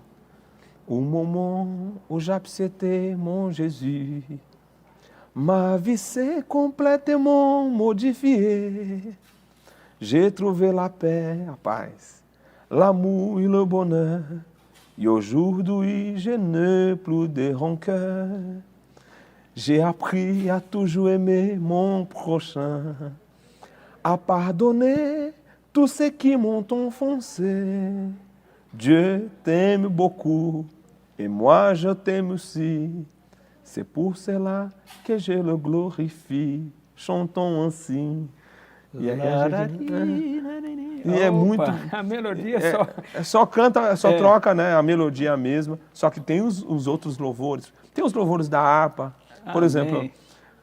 Au moment où j'acceptais mon Jésus, ma vie s'est complètement modifiée. J'ai trouvé la paix, a paz, l'amour et le bonheur. Et aujourd'hui, je n'ai plus de rancœur. J'ai appris à toujours aimer mon prochain, à pardonner tous ceux qui m'ont offensé. Dieu t'aime beaucoup, et moi je t'aime aussi. C'est pour cela que je le glorifie. Chantons assim. E é muito. A melodia só canta, só troca, né? A melodia é a mesma. Só que tem os outros louvores. Tem os louvores da harpa. Por exemplo,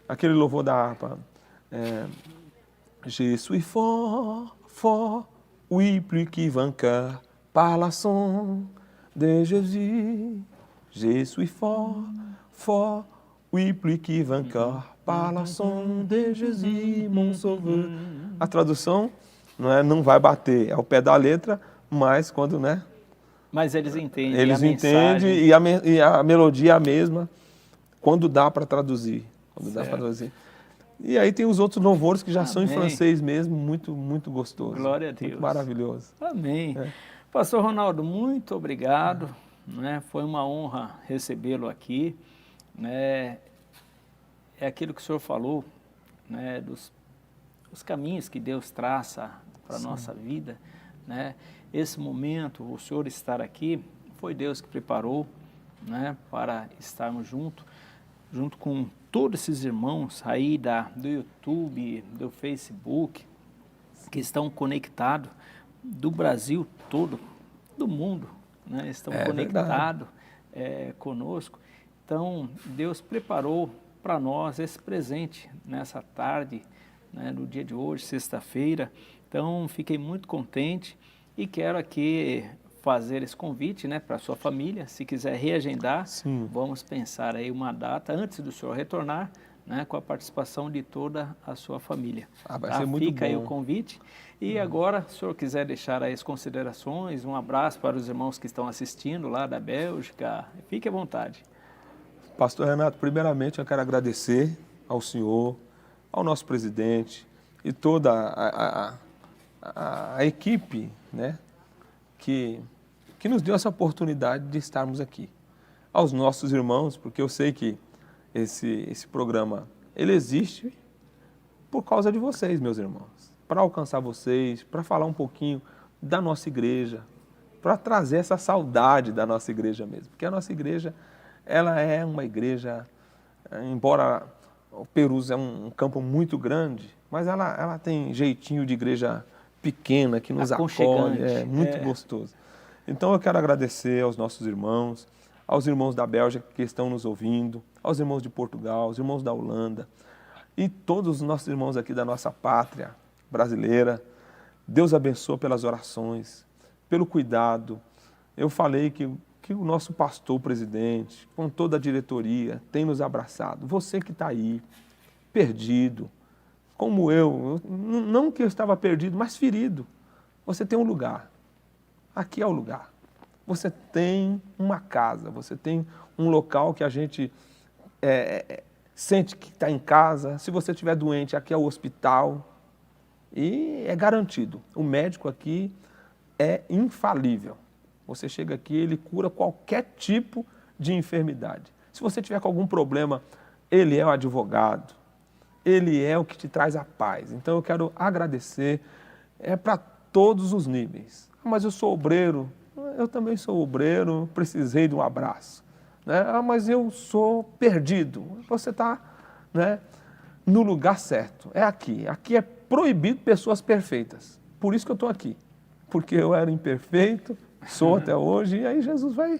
aquele louvor da harpa. Je suis fort, fort, oui, plus que vainqueur. Par la sang de Jésus, je suis fort, fort, Oui, plus qui vainqueur, par la son de Jésus, mon sauveur. A tradução não vai bater, é o pé da letra, mas quando, né? Mas eles entendem. Eles entendem e a melodia é a mesma quando dá para traduzir. E aí tem os outros louvores que já são em francês mesmo, muito, muito gostoso. Glória a Deus. Muito maravilhoso. Amém. Pastor Ronaldo, muito obrigado. Né? Foi uma honra recebê-lo aqui. Né? É aquilo que o senhor falou, né? Os caminhos que Deus traça para a nossa vida. Né? Esse momento, o senhor estar aqui, foi Deus que preparou, né? Para estarmos junto com todos esses irmãos aí do YouTube, do Facebook, que estão conectados do Brasil todo, do mundo, né? Estão conectados conosco. Então, Deus preparou para nós esse presente nessa tarde, né? No dia de hoje, sexta-feira. Então, fiquei muito contente e quero aqui fazer esse convite, né, para a sua família. Se quiser reagendar, vamos pensar aí uma data antes do senhor retornar, né, com a participação de toda a sua família. Vai ser muito Fica bom. aí o convite. E agora, se o senhor quiser deixar aí as considerações, um abraço para os irmãos que estão assistindo lá da Bélgica, fique à vontade. Pastor Renato, primeiramente eu quero agradecer ao senhor, ao nosso presidente e toda a equipe, né, que nos deu essa oportunidade de estarmos aqui. Aos nossos irmãos, porque eu sei que esse programa, ele existe por causa de vocês, meus irmãos, para alcançar vocês, para falar um pouquinho da nossa igreja, para trazer essa saudade da nossa igreja mesmo, porque a nossa igreja, ela é uma igreja, embora o Perus é um campo muito grande, mas ela tem jeitinho de igreja pequena, que nos acolhe, é muito gostoso. Então eu quero agradecer aos nossos irmãos, aos irmãos da Bélgica que estão nos ouvindo, aos irmãos de Portugal, aos irmãos da Holanda e todos os nossos irmãos aqui da nossa pátria brasileira. Deus abençoe pelas orações, pelo cuidado. Eu falei que o nosso pastor presidente, com toda a diretoria, tem nos abraçado. Você que está aí, perdido, como eu, não que eu estava perdido, mas ferido. Você tem um lugar. Aqui é o lugar. Você tem uma casa, você tem um local que a gente sente que está em casa. Se você estiver doente, aqui é o hospital. E é garantido. O médico aqui é infalível. Você chega aqui, ele cura qualquer tipo de enfermidade. Se você tiver com algum problema, ele é o advogado. Ele é o que te traz a paz. Então eu quero agradecer para todos os níveis. Mas eu sou obreiro, eu também sou obreiro, precisei de um abraço. Né? Mas eu sou perdido. Você está, né, no lugar certo. É aqui. Aqui é proibido pessoas perfeitas. Por isso que eu estou aqui. Porque eu era imperfeito, sou até hoje, e aí Jesus vai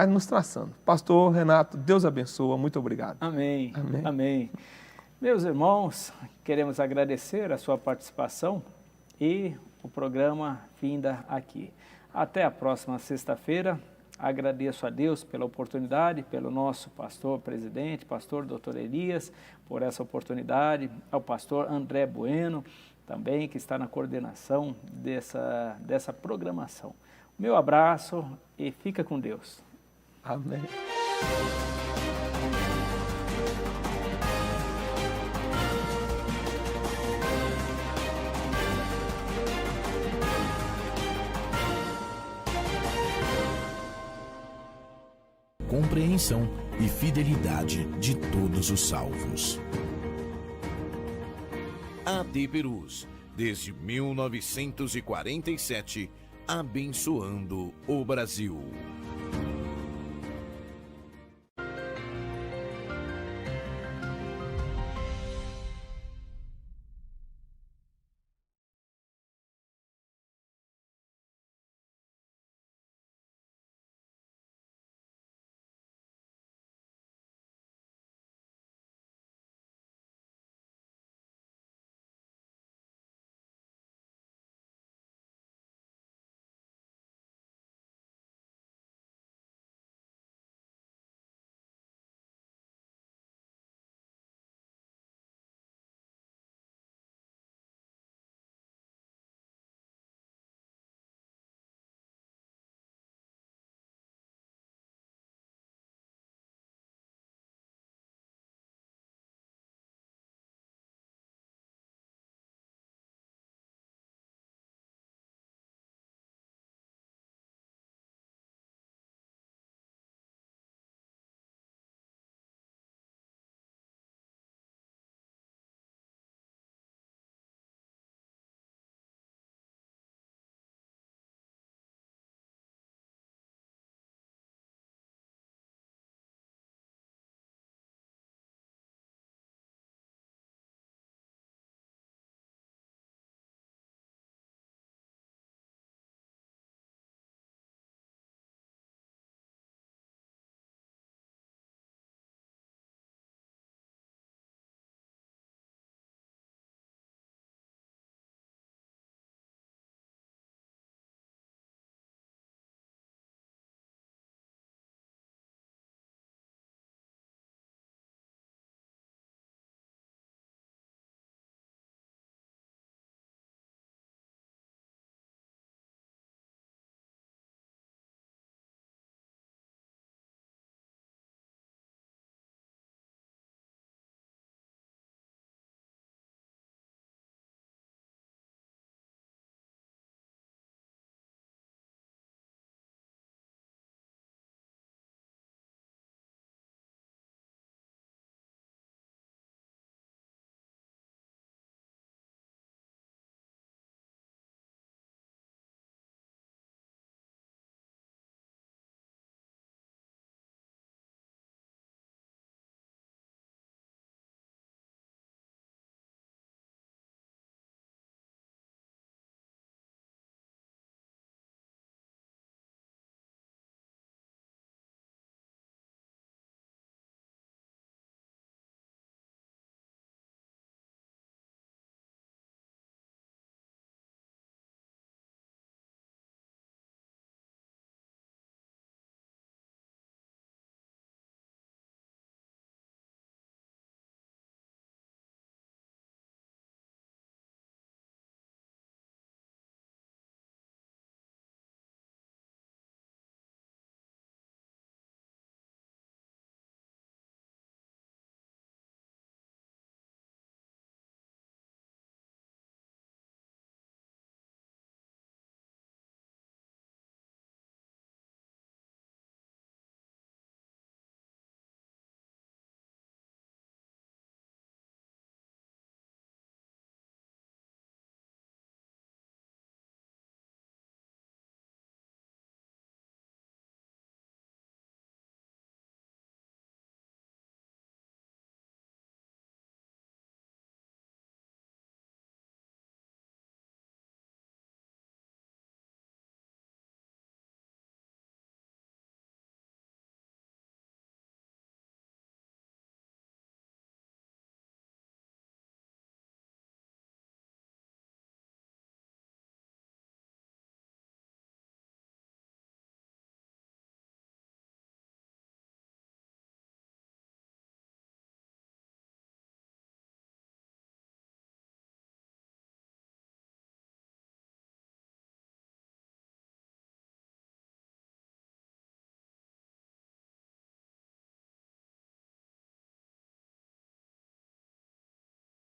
nos traçando. Pastor Renato, Deus abençoa. Muito obrigado. Amém. Amém. Amém. Meus irmãos, queremos agradecer a sua participação e o programa finda aqui. Até a próxima sexta-feira. Agradeço a Deus pela oportunidade, pelo nosso pastor presidente, pastor Dr. Elias, por essa oportunidade, ao pastor André Bueno, também que está na coordenação dessa programação. Meu abraço e fica com Deus. Amém. Compreensão e fidelidade de todos os salvos. AD Perus, desde 1947, abençoando o Brasil.